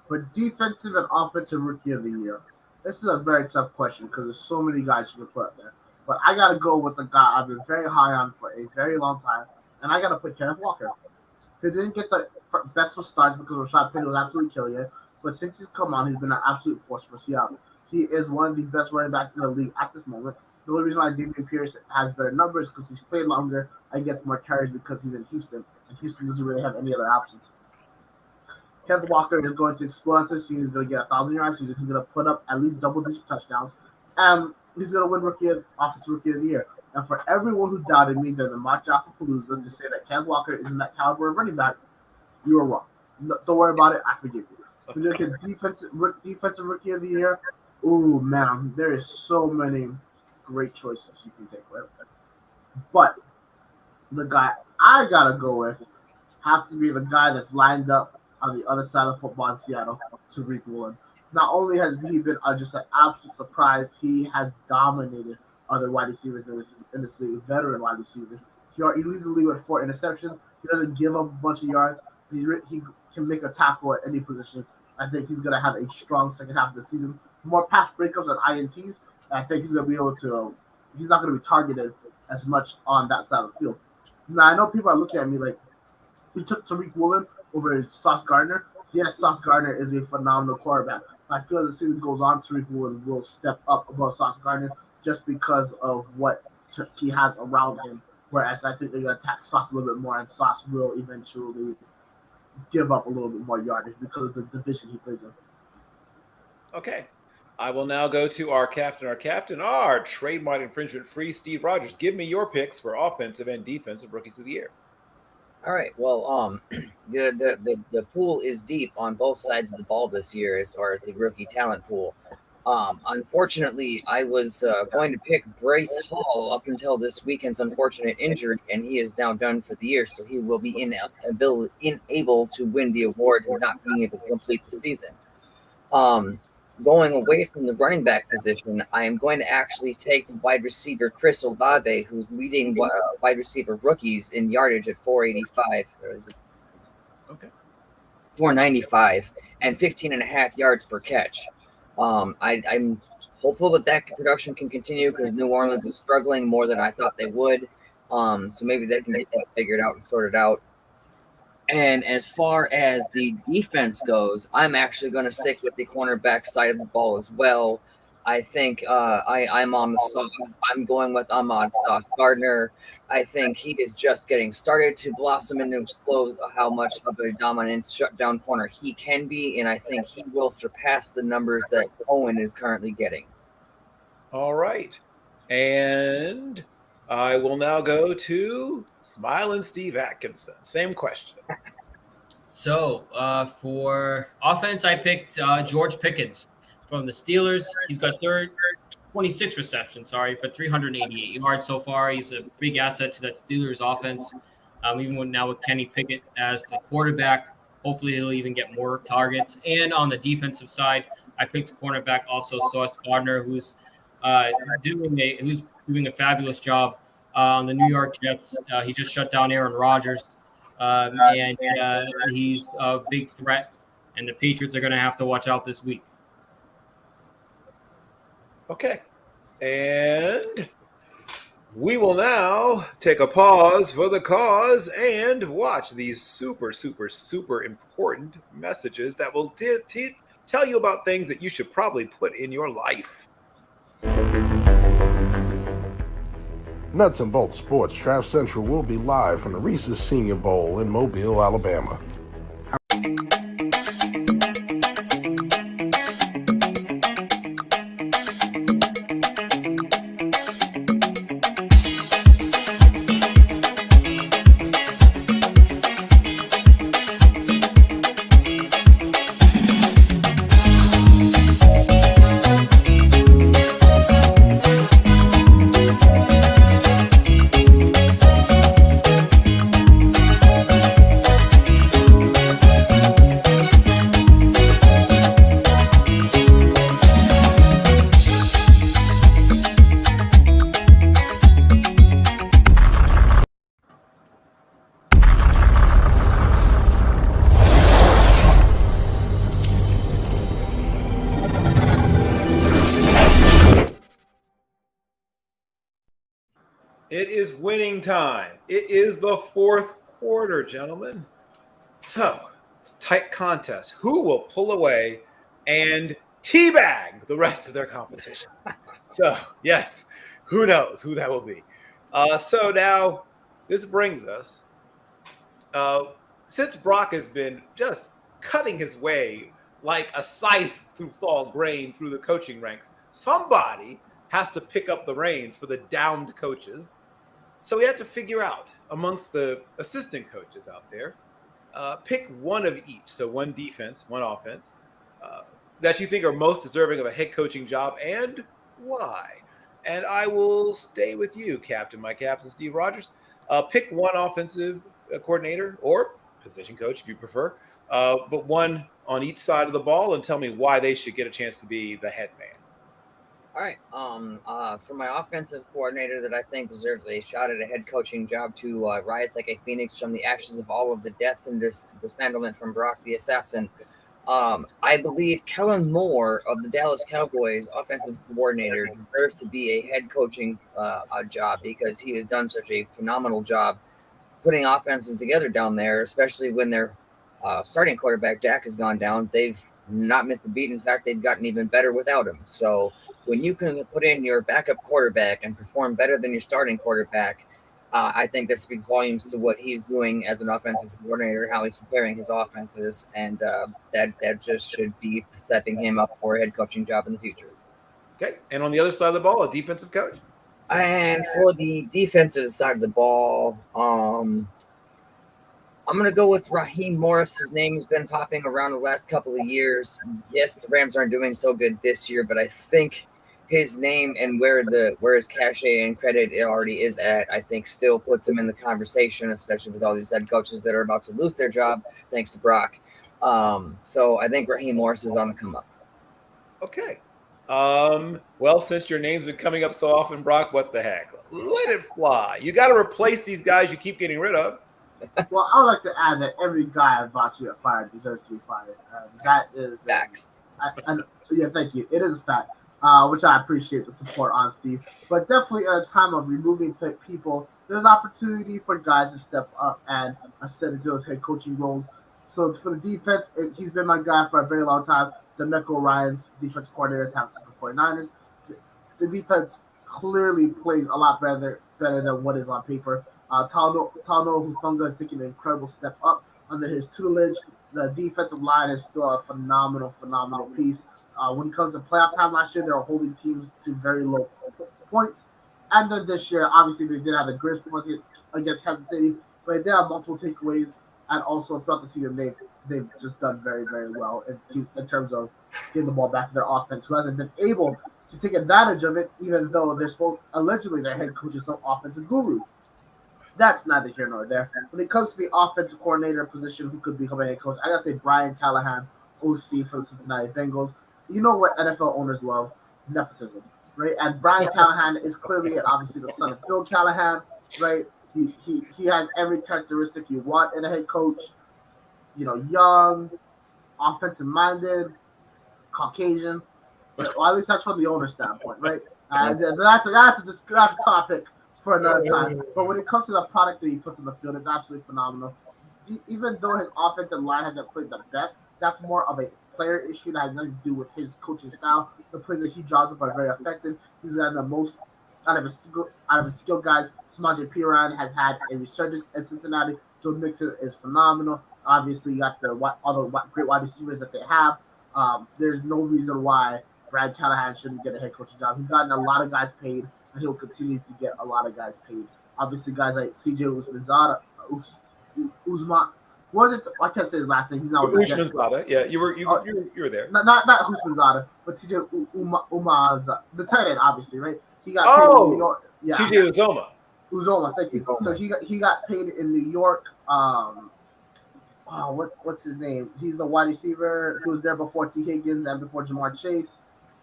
for defensive and offensive rookie of the year, this is a very tough question because there's so many guys you can put up there. But I got to go with the guy I've been very high on for a very long time, and I got to put Kenneth Walker. He didn't get the best of starts because Rashad Penny was absolutely killing it, but since he's come on, he's been an absolute force for Seattle. He is one of the best running backs in the league at this moment. The only reason why Dameon Pierce has better numbers is because he's played longer and gets more carries because he's in Houston, and Houston doesn't really have any other options. Kenneth Walker is going to explode into the season. He's going to get 1,000 yards season. He's going to put up at least double-digit touchdowns, and he's going to win offensive rookie of the year. And for everyone who doubted me during the March Palooza to say that Kenneth Walker isn't that caliber of running back, you are wrong. No, don't worry about it. I forgive you. When you look at defensive rookie of the year, ooh, man, there is so many great choices you can take. Right? But the guy I got to go with has to be the guy that's lined up on the other side of football in Seattle, Tariq Woolen. Not only has he been just an absolute surprise, he has dominated other wide receivers in this league, veteran wide receivers. He leads the league with 4 interceptions. He doesn't give up a bunch of yards. He can make a tackle at any position. I think he's going to have a strong second half of the season. More pass breakups and INTs. I think he's going to be able to – he's not going to be targeted as much on that side of the field. Now, I know people are looking at me like, we took Tariq Woolen over Sauce Gardner. Yes, Sauce Gardner is a phenomenal quarterback. I feel as the season goes on, Tariq Woolen will step up above Sauce Gardner just because of what he has around him. Whereas I think they're going to attack Sauce a little bit more, and Sauce will eventually give up a little bit more yardage because of the division he plays in. Okay. I will now go to our captain, our trademark infringement-free Steve Rogers. Give me your picks for offensive and defensive rookies of the year. All right. Well, the pool is deep on both sides of the ball this year as far as the rookie talent pool. Unfortunately, I was going to pick Bryce Hall up until this weekend's unfortunate injury, and he is now done for the year, so he will be unable to win the award and not being able to complete the season. Going away from the running back position, I am going to actually take wide receiver Chris Olave, who's leading wide receiver rookies in yardage at 485. Or is it? Okay. 495 and 15.5 yards per catch. I'm hopeful that production can continue because New Orleans is struggling more than I thought they would. So maybe they can get that figured out and sorted out. And as far as the defense goes, I'm actually going to stick with the cornerback side of the ball as well. I think I'm on the sauce. I'm going with Ahmad Sauce Gardner. I think he is just getting started to blossom and to explode how much of a dominant shutdown corner he can be, and I think he will surpass the numbers that Owen is currently getting. All right. And I will now go to Smiling Steve Atkinson. Same question. So for offense, I picked George Pickens from the Steelers. He's got 26 receptions, for 388 yards so far. He's a big asset to that Steelers offense. Even now with Kenny Pickett as the quarterback, hopefully he'll even get more targets. And on the defensive side, I picked cornerback also Sauce Gardner, who's doing a fabulous job on the New York Jets. He just shut down Aaron Rodgers, and he's a big threat. And the Patriots are going to have to watch out this week. Okay. And we will now take a pause for the cause and watch these super, super, super important messages that will tell you about things that you should probably put in your life. Nuts and Bolts Sports Draft Central will be live from the Reese's Senior Bowl in Mobile, Alabama. It is winning time. It is the fourth quarter, gentlemen. So, it's a tight contest. Who will pull away and teabag the rest of their competition? So, yes, who knows who that will be? So now this brings us, uh, since Brock has been just cutting his way like a scythe through fall grain through the coaching ranks, somebody has to pick up the reins for the downed coaches. So we have to figure out amongst the assistant coaches out there, pick one of each. So one defense, one offense, uh, that you think are most deserving of a head coaching job and why. And I will stay with you, Captain, my captain, Steve Rogers. Pick one offensive coordinator or position coach if you prefer, but one on each side of the ball and tell me why they should get a chance to be the head man. All right. For my offensive coordinator that I think deserves a shot at a head coaching job to rise like a phoenix from the ashes of all of the death and dismantlement from Brock the Assassin, I believe Kellen Moore of the Dallas Cowboys, offensive coordinator, deserves to be a head coaching job because he has done such a phenomenal job putting offenses together down there, especially when their starting quarterback, Dak, has gone down. They've not missed a beat. In fact, they've gotten even better without him. So when you can put in your backup quarterback and perform better than your starting quarterback, I think that speaks volumes to what he's doing as an offensive coordinator, how he's preparing his offenses, and that just should be stepping him up for a head coaching job in the future. Okay. And on the other side of the ball, a defensive coach? And for the defensive side of the ball, I'm going to go with Raheem Morris. His name has been popping around the last couple of years. Yes, the Rams aren't doing so good this year, but I think his name and where his cachet and credit it already is at, I think still puts him in the conversation, especially with all these head coaches that are about to lose their job thanks to Brock. So I think Raheem Morris is on the come up. Okay. Well, since your name's been coming up so often, Brock, what the heck? Let it fly. You got to replace these guys you keep getting rid of. Well, I would like to add that every guy I thought you got fired deserves to be fired. That is Facts. Yeah, thank you. It is a fact, which I appreciate the support on, Steve. But definitely at a time of removing people, there's opportunity for guys to step up and ascend into those head coaching roles. So for the defense, he's been my guy for a very long time. DeMeco Ryans, defense coordinator, has the 49ers. The defense clearly plays a lot better than what is on paper. Talno Hufunga has taken an incredible step up under his tutelage. The defensive line is still a phenomenal piece. When it comes to playoff time last year, they were holding teams to very low points. And then this year, obviously, they did have the greatest points against Kansas City, but they have multiple takeaways. And also throughout the season, they've just done very, very well in terms of getting the ball back to their offense, who hasn't been able to take advantage of it, even though allegedly their head coach is some offensive guru. That's neither here nor there. When it comes to the offensive coordinator position, who could become a head coach, I gotta say Brian Callahan, OC for the Cincinnati Bengals. You know what NFL owners love? Nepotism, right? And Brian Callahan is clearly and obviously the son of Bill Callahan, right? He has every characteristic you want in a head coach. You know, young, offensive minded, Caucasian. Well, at least that's from the owner standpoint, right? That's a topic for another time. But when it comes to the product that he puts in the field, it's absolutely phenomenal. Even though his offensive line hasn't played the best, that's more of a player issue that has nothing to do with his coaching style. The plays that he draws up are very effective. He's got the most out of his skill guys. Samaje Perine has had a resurgence in Cincinnati. Joe Mixon is phenomenal. Obviously, you got all the great wide receivers that they have. There's no reason why Brad Callahan shouldn't get a head coaching job. He's gotten a lot of guys paid, and he'll continue to get a lot of guys paid. Obviously, guys like CJ Uzman. What was it? I can't say his last name. He's not Usmanzada. Yeah, you were there. Not Usmanzada, but TJ Umaza, the tight end, obviously, right? He got paid in New York. Yeah, TJ Uzoma, thank you. So he got paid in New York. What's his name? He's the wide receiver who was there before T. Higgins and before Jamar Chase.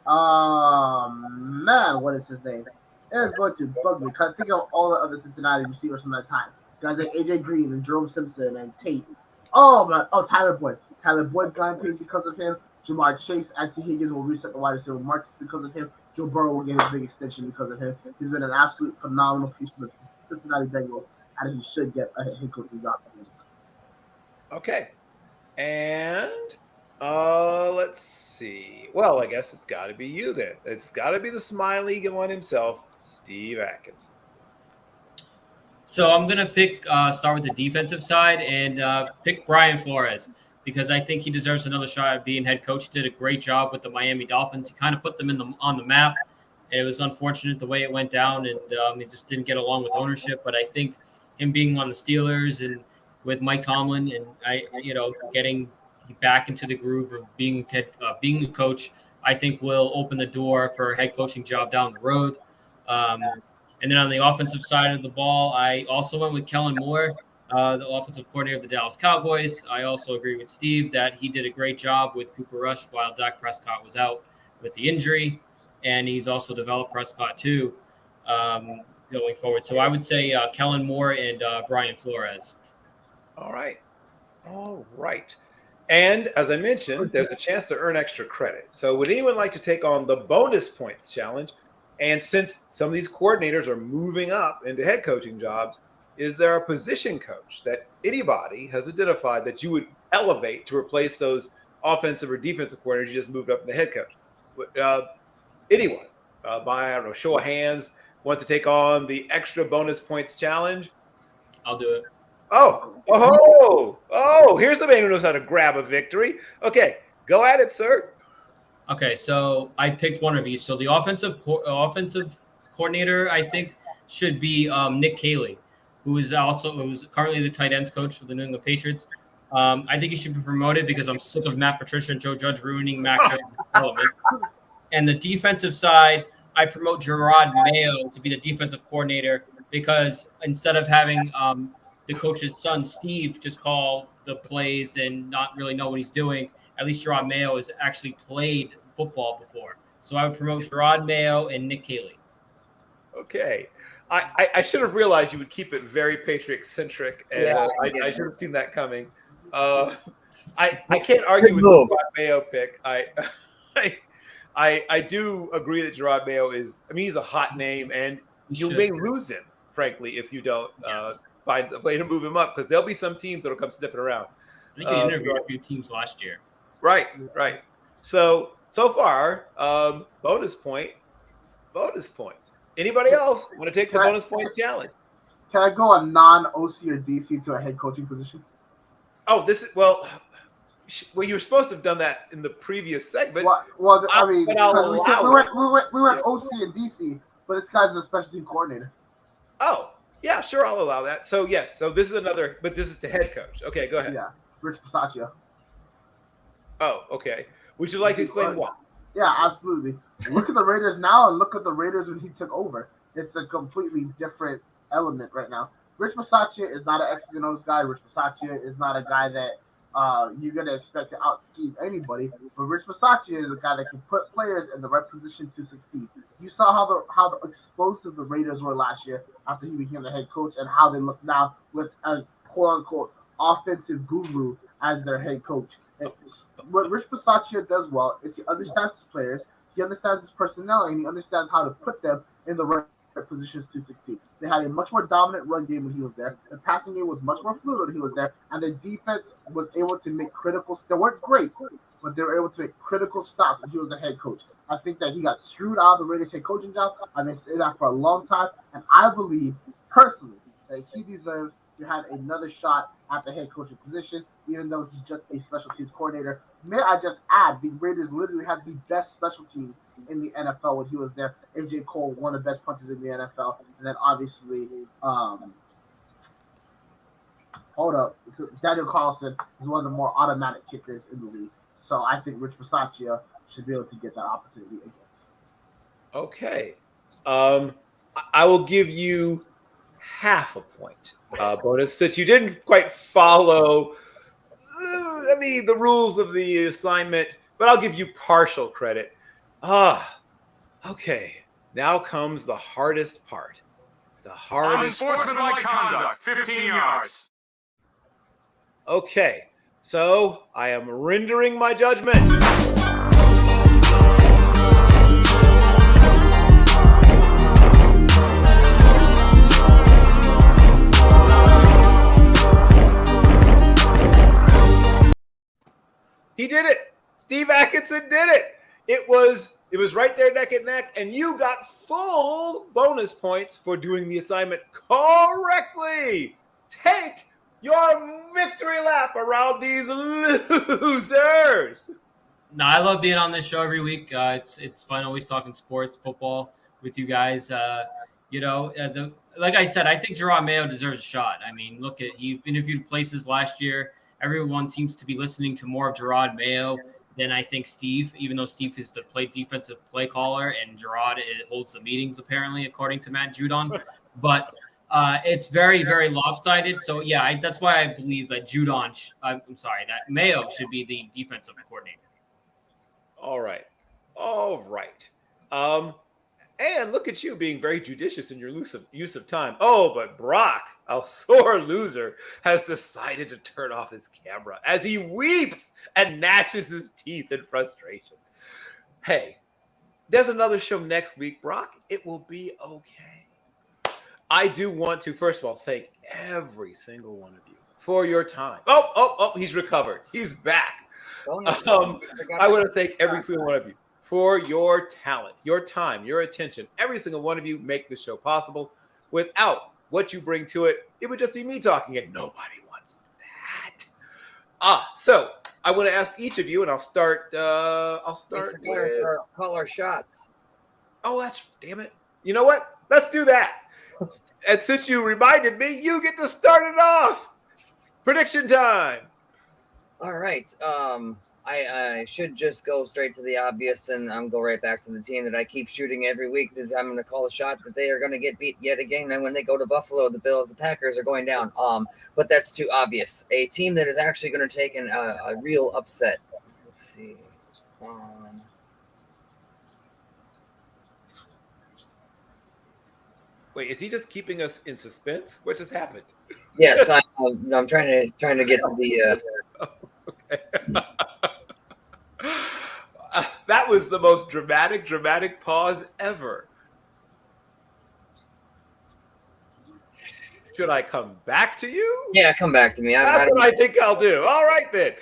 Man, what is his name? It's going to bug me. Cause think of all the other Cincinnati receivers from that time. Guys like AJ Green and Jerome Simpson and Tate. Oh man! Oh, Tyler Boyd. Tyler Boyd's gotten paid because of him. Jamar Chase and T. Higgins will reset the wide receiver markets because of him. Joe Burrow will get his big extension because of him. He's been an absolute phenomenal piece for the Cincinnati Bengals, and he should get a head coaching job. Okay. And let's see. Well, I guess it's got to be you then. It's got to be the smiley one himself, Steve Atkinson. So I'm going to start with the defensive side and pick Brian Flores because I think he deserves another shot at being head coach. He did a great job with the Miami Dolphins. He kind of put them on the map. And it was unfortunate the way it went down, and he just didn't get along with ownership. But I think him being on the Steelers and with Mike Tomlin and getting back into the groove of being a coach, I think will open the door for a head coaching job down the road. And then on the offensive side of the ball, I also went with Kellen Moore, the offensive coordinator of the Dallas Cowboys. I also agree with Steve that he did a great job with Cooper Rush while Dak Prescott was out with the injury. And he's also developed Prescott too going forward. So I would say Kellen Moore and Brian Flores. All right. And as I mentioned, there's a chance to earn extra credit. So would anyone like to take on the bonus points challenge? And since some of these coordinators are moving up into head coaching jobs, is there a position coach that anybody has identified that you would elevate to replace those offensive or defensive coordinators you just moved up into head coach? Anyone, by, I don't know, show of hands, want to take on the extra bonus points challenge? I'll do it. Oh, here's the man who knows how to grab a victory. Okay, go at it, sir. Okay, so I picked one of each. So the offensive coordinator, I think, should be Nick Caley, who's currently the tight ends coach for the New England Patriots. I think he should be promoted because I'm sick of Matt Patricia and Joe Judge ruining Mac Jones' development. And the defensive side, I promote Gerard Mayo to be the defensive coordinator because instead of having the coach's son, Steve, just call the plays and not really know what he's doing, at least Gerard Mayo has actually played football before. So I would promote Gerard Mayo and Nick Caley. Okay. I should have realized you would keep it very Patriot-centric, and Yeah, I should have seen that coming. I can't argue with the Gerard Mayo pick. I do agree that Gerard Mayo he's a hot name, and you may lose him, frankly, if you don't find a way to move him up, because there'll be some teams that'll come sniffing around. I think he interviewed a few teams last year. Right. So far, bonus point. Anybody else want to take the bonus point challenge? Can I go a non-OC or DC to a head coaching position? Oh, well, you were supposed to have done that in the previous segment. Well, I mean, we went it. OC and DC, but this guy's a special team coordinator. Oh, yeah, sure, I'll allow that. So yes, this is another, but this is the head coach. Okay, go ahead. Yeah, Rich Bisaccia. Oh, okay. Would you like to explain why? Yeah, absolutely. Look at the Raiders now and look at the Raiders when he took over. It's a completely different element right now. Rich Bisaccia is not an X's and O's guy. Rich Bisaccia is not a guy that you're going to expect to out-scheme anybody. But Rich Bisaccia is a guy that can put players in the right position to succeed. You saw how the explosive the Raiders were last year after he became the head coach and how they look now with a quote-unquote offensive guru as their head coach. What Rich Bisaccia does well is he understands his players, he understands his personnel, and he understands how to put them in the right positions to succeed. They had a much more dominant run game when he was there. The passing game was much more fluid when he was there, and the defense was able to make critical. They weren't great, but they were able to make critical stops when he was the head coach. I think that he got screwed out of the Raiders head coaching job. I've been saying that for a long time, and I believe personally that he deserves to have another shot at the head coaching position, even though he's just a special teams coordinator. May I just add, the Raiders literally had the best special teams in the NFL when he was there. AJ Cole, one of the best punters in the NFL, and then obviously, Daniel Carlson is one of the more automatic kickers in the league. So I think Rich Bisaccia should be able to get that opportunity again. Okay, I will give you half a point bonus since you didn't quite follow the rules of the assignment, but I'll give you partial credit. Okay, now comes the hardest part. Unsportsmanlike conduct, 15 yards. Okay, so I am rendering my judgment. Atkinson did it. It was right there neck and neck, and you got full bonus points for doing the assignment correctly. Take your victory lap around these losers. No, I love being on this show every week. It's fun always talking sports, football with you guys. Like I said, I think Gerard Mayo deserves a shot. I mean, look at he interviewed places last year. Everyone seems to be listening to more of Gerard Mayo than I think Steve, even though Steve is the defensive play caller and Gerard holds the meetings apparently, according to Matt Judon. But it's very, very lopsided. So yeah, that's why I believe that that Mayo should be the defensive coordinator. All right. And look at you being very judicious in your use of time. Oh, but Brock, a sore loser, has decided to turn off his camera as he weeps and gnashes his teeth in frustration. Hey, there's another show next week, Brock. It will be okay. I do want to, first of all, thank every single one of you for your time. Oh, he's recovered. He's back. I want to thank every single one of you for your talent, your time, your attention. Every single one of you make the show possible. Without what you bring to it, it would just be me talking, and nobody wants that. So I want to ask each of you, and I'll start with call our shots. Oh, damn it. You know what? Let's do that. And since you reminded me, you get to start it off. Prediction time. All right. I should just go straight to the obvious, and I'm go right back to the team that I keep shooting every week. I'm going to call a shot that they are going to get beat yet again. And when they go to Buffalo, the Packers are going down. But that's too obvious. A team that is actually going to take a real upset. Let's see. Wait, is he just keeping us in suspense? What just happened? Yes, I'm trying to get to the. Okay. That was the most dramatic pause ever. Should I come back to you? Yeah, come back to me. That's what I think I'll do. All right, then.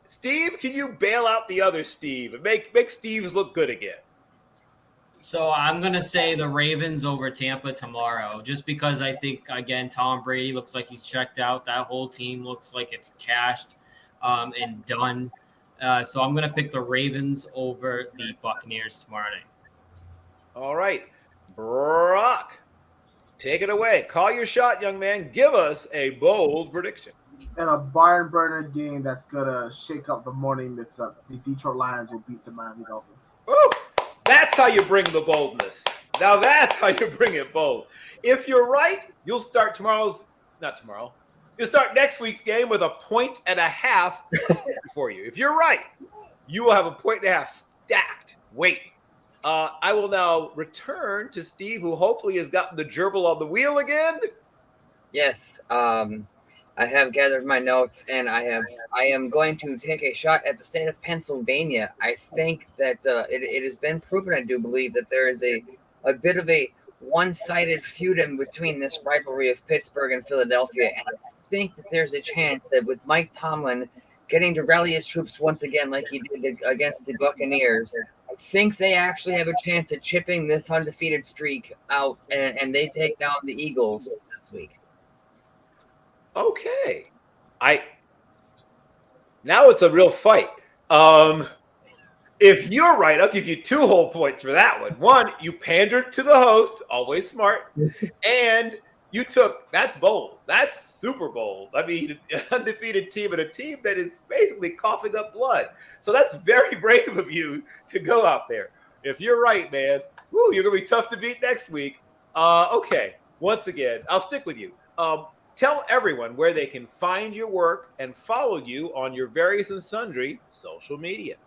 Steve, can you bail out the other Steve and make Steve's look good again? So I'm going to say the Ravens over Tampa tomorrow, just because I think, again, Tom Brady looks like he's checked out. That whole team looks like it's cashed and done. So I'm going to pick the Ravens over the Buccaneers tomorrow night. All right. Brock, take it away. Call your shot, young man. Give us a bold prediction. In a barn burner game that's going to shake up the morning mix-up, the Detroit Lions will beat the Miami Dolphins. Ooh, that's how you bring the boldness. Now that's how you bring it bold. If you're right, you'll start You'll start next week's game with 1.5 points for you. If you're right, you will have 1.5 points stacked. Wait. I will now return to Steve, who hopefully has gotten the gerbil on the wheel again. Yes. I have gathered my notes, and I am going to take a shot at the state of Pennsylvania. I think that it has been proven, I do believe, that there is a bit of a one-sided feud in between this rivalry of Pittsburgh and Philadelphia, and I think that there's a chance that with Mike Tomlin getting to rally his troops once again like he did against the Buccaneers, I think they actually have a chance at chipping this undefeated streak out, and they take down the Eagles this week. Okay. Now it's a real fight. If you're right, I'll give you 2 whole points for that one. One, you pandered to the host, always smart, and that's bold. That's super bold. I mean, an undefeated team and a team that is basically coughing up blood. So that's very brave of you to go out there. If you're right, man, you're going to be tough to beat next week. Okay. Once again, I'll stick with you. Tell everyone where they can find your work and follow you on your various and sundry social media.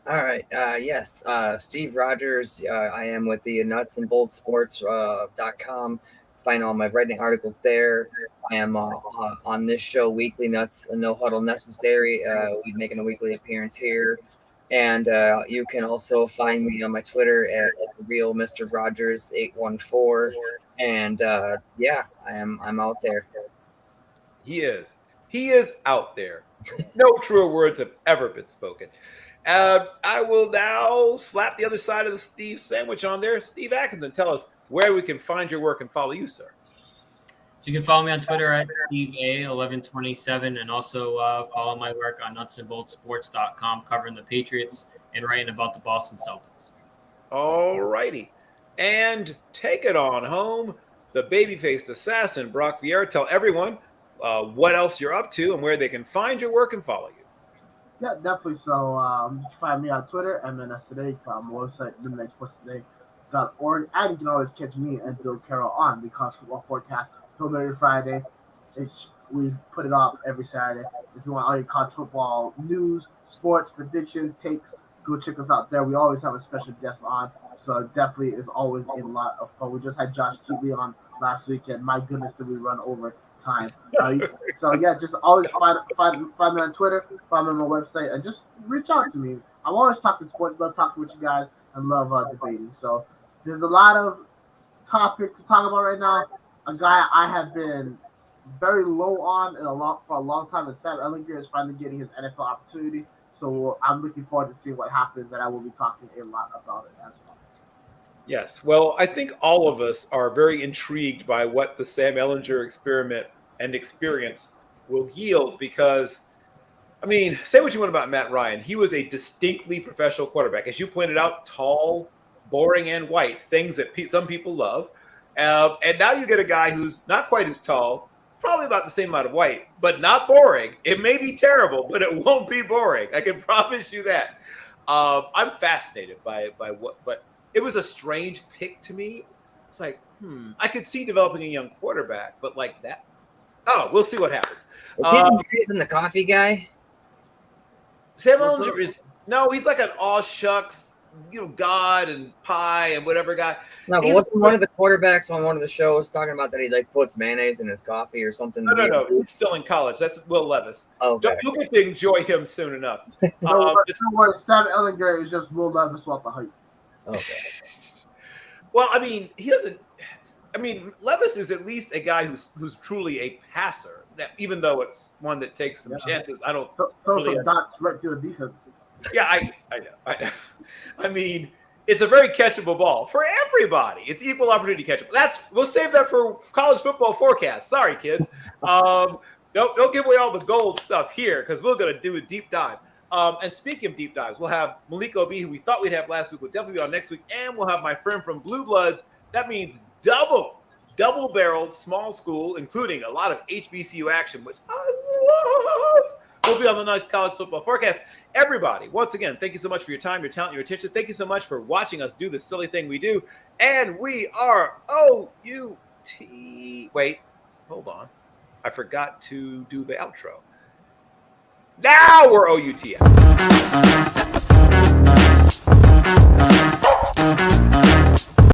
All right. Yes. Steve Rogers. I am with the nutsandboldsports.com. Find all my writing articles there. I am on this show, Weekly Nuts and No Huddle Necessary. We're making a weekly appearance here. And you can also find me on my Twitter at Real Mr. Rogers 814. And I'm out there. He is out there. No truer words have ever been spoken. I will now slap the other side of the Steve sandwich on there. Steve Atkinson, tell us where we can find your work and follow you, sir. So you can follow me on Twitter at SteveA1127 and also follow my work on nutsandboltsports.com covering the Patriots and writing about the Boston Celtics. All righty. And take it on home. The baby-faced assassin, Brock Vieira. Tell everyone what else you're up to and where they can find your work and follow you. Yeah, definitely. So you can find me on Twitter, Menos today. You can find my website, midnightsportstoday.org. And you can always catch me and Bill Carroll on the College Football Forecast film every Friday. We put it up every Saturday. If you want all your college football news, sports, predictions, takes, go check us out there. We always have a special guest on, so it definitely is always a lot of fun. We just had Josh Keatley on last week, and my goodness, did we run over time. So yeah, just always find me on Twitter, find me on my website, and just reach out to me. I'm always talking sports, love talking with you guys, and love debating. So there's a lot of topics to talk about right now. A guy I have been very low on for a long time, and Sam Ehlinger is finally getting his NFL opportunity. So I'm looking forward to see what happens, and I will be talking a lot about it as well. Yes. Well, I think all of us are very intrigued by what the Sam Ehlinger experiment and experience will yield because, I mean, say what you want about Matt Ryan. He was a distinctly professional quarterback. As you pointed out, tall, boring, and white, things that some people love. And now you get a guy who's not quite as tall, probably about the same amount of white, but not boring. It may be terrible, but it won't be boring. I can promise you that. I'm fascinated by what, but it was a strange pick to me. It's like, I could see developing a young quarterback, but like that. Oh, we'll see what happens. Is he the reason the coffee guy? Sam Ehlinger is he's like an aw shucks, God and pie and whatever guy. No, but wasn't one of the quarterbacks on one of the shows talking about that he like puts mayonnaise in his coffee or something? No. He's still in college. That's Will Levis. Okay. You'll get to enjoy him soon enough. Sam Ehlinger is just Will Levis without the hype. Okay. Well, I mean, he doesn't. I mean, Levis is at least a guy who's truly a passer. Even though it's one that takes some chances, I don't. Throw some dots right to the defense. Yeah, I know. I mean, it's a very catchable ball for everybody. It's equal opportunity catchable. We'll save that for college football forecast. Sorry, kids. Don't give away all the gold stuff here because we're going to do a deep dive. And speaking of deep dives, we'll have Malik Obi, who we thought we'd have last week, will definitely be on next week, and we'll have my friend from Blue Bloods. That means double-barreled small school, including a lot of HBCU action, which I love. We'll be on the next college football forecast. Everybody, once again, thank you so much for your time, your talent, your attention. Thank you so much for watching us do this silly thing we do. And we are OUT. Wait, hold on. I forgot to do the outro. Now we're OUT.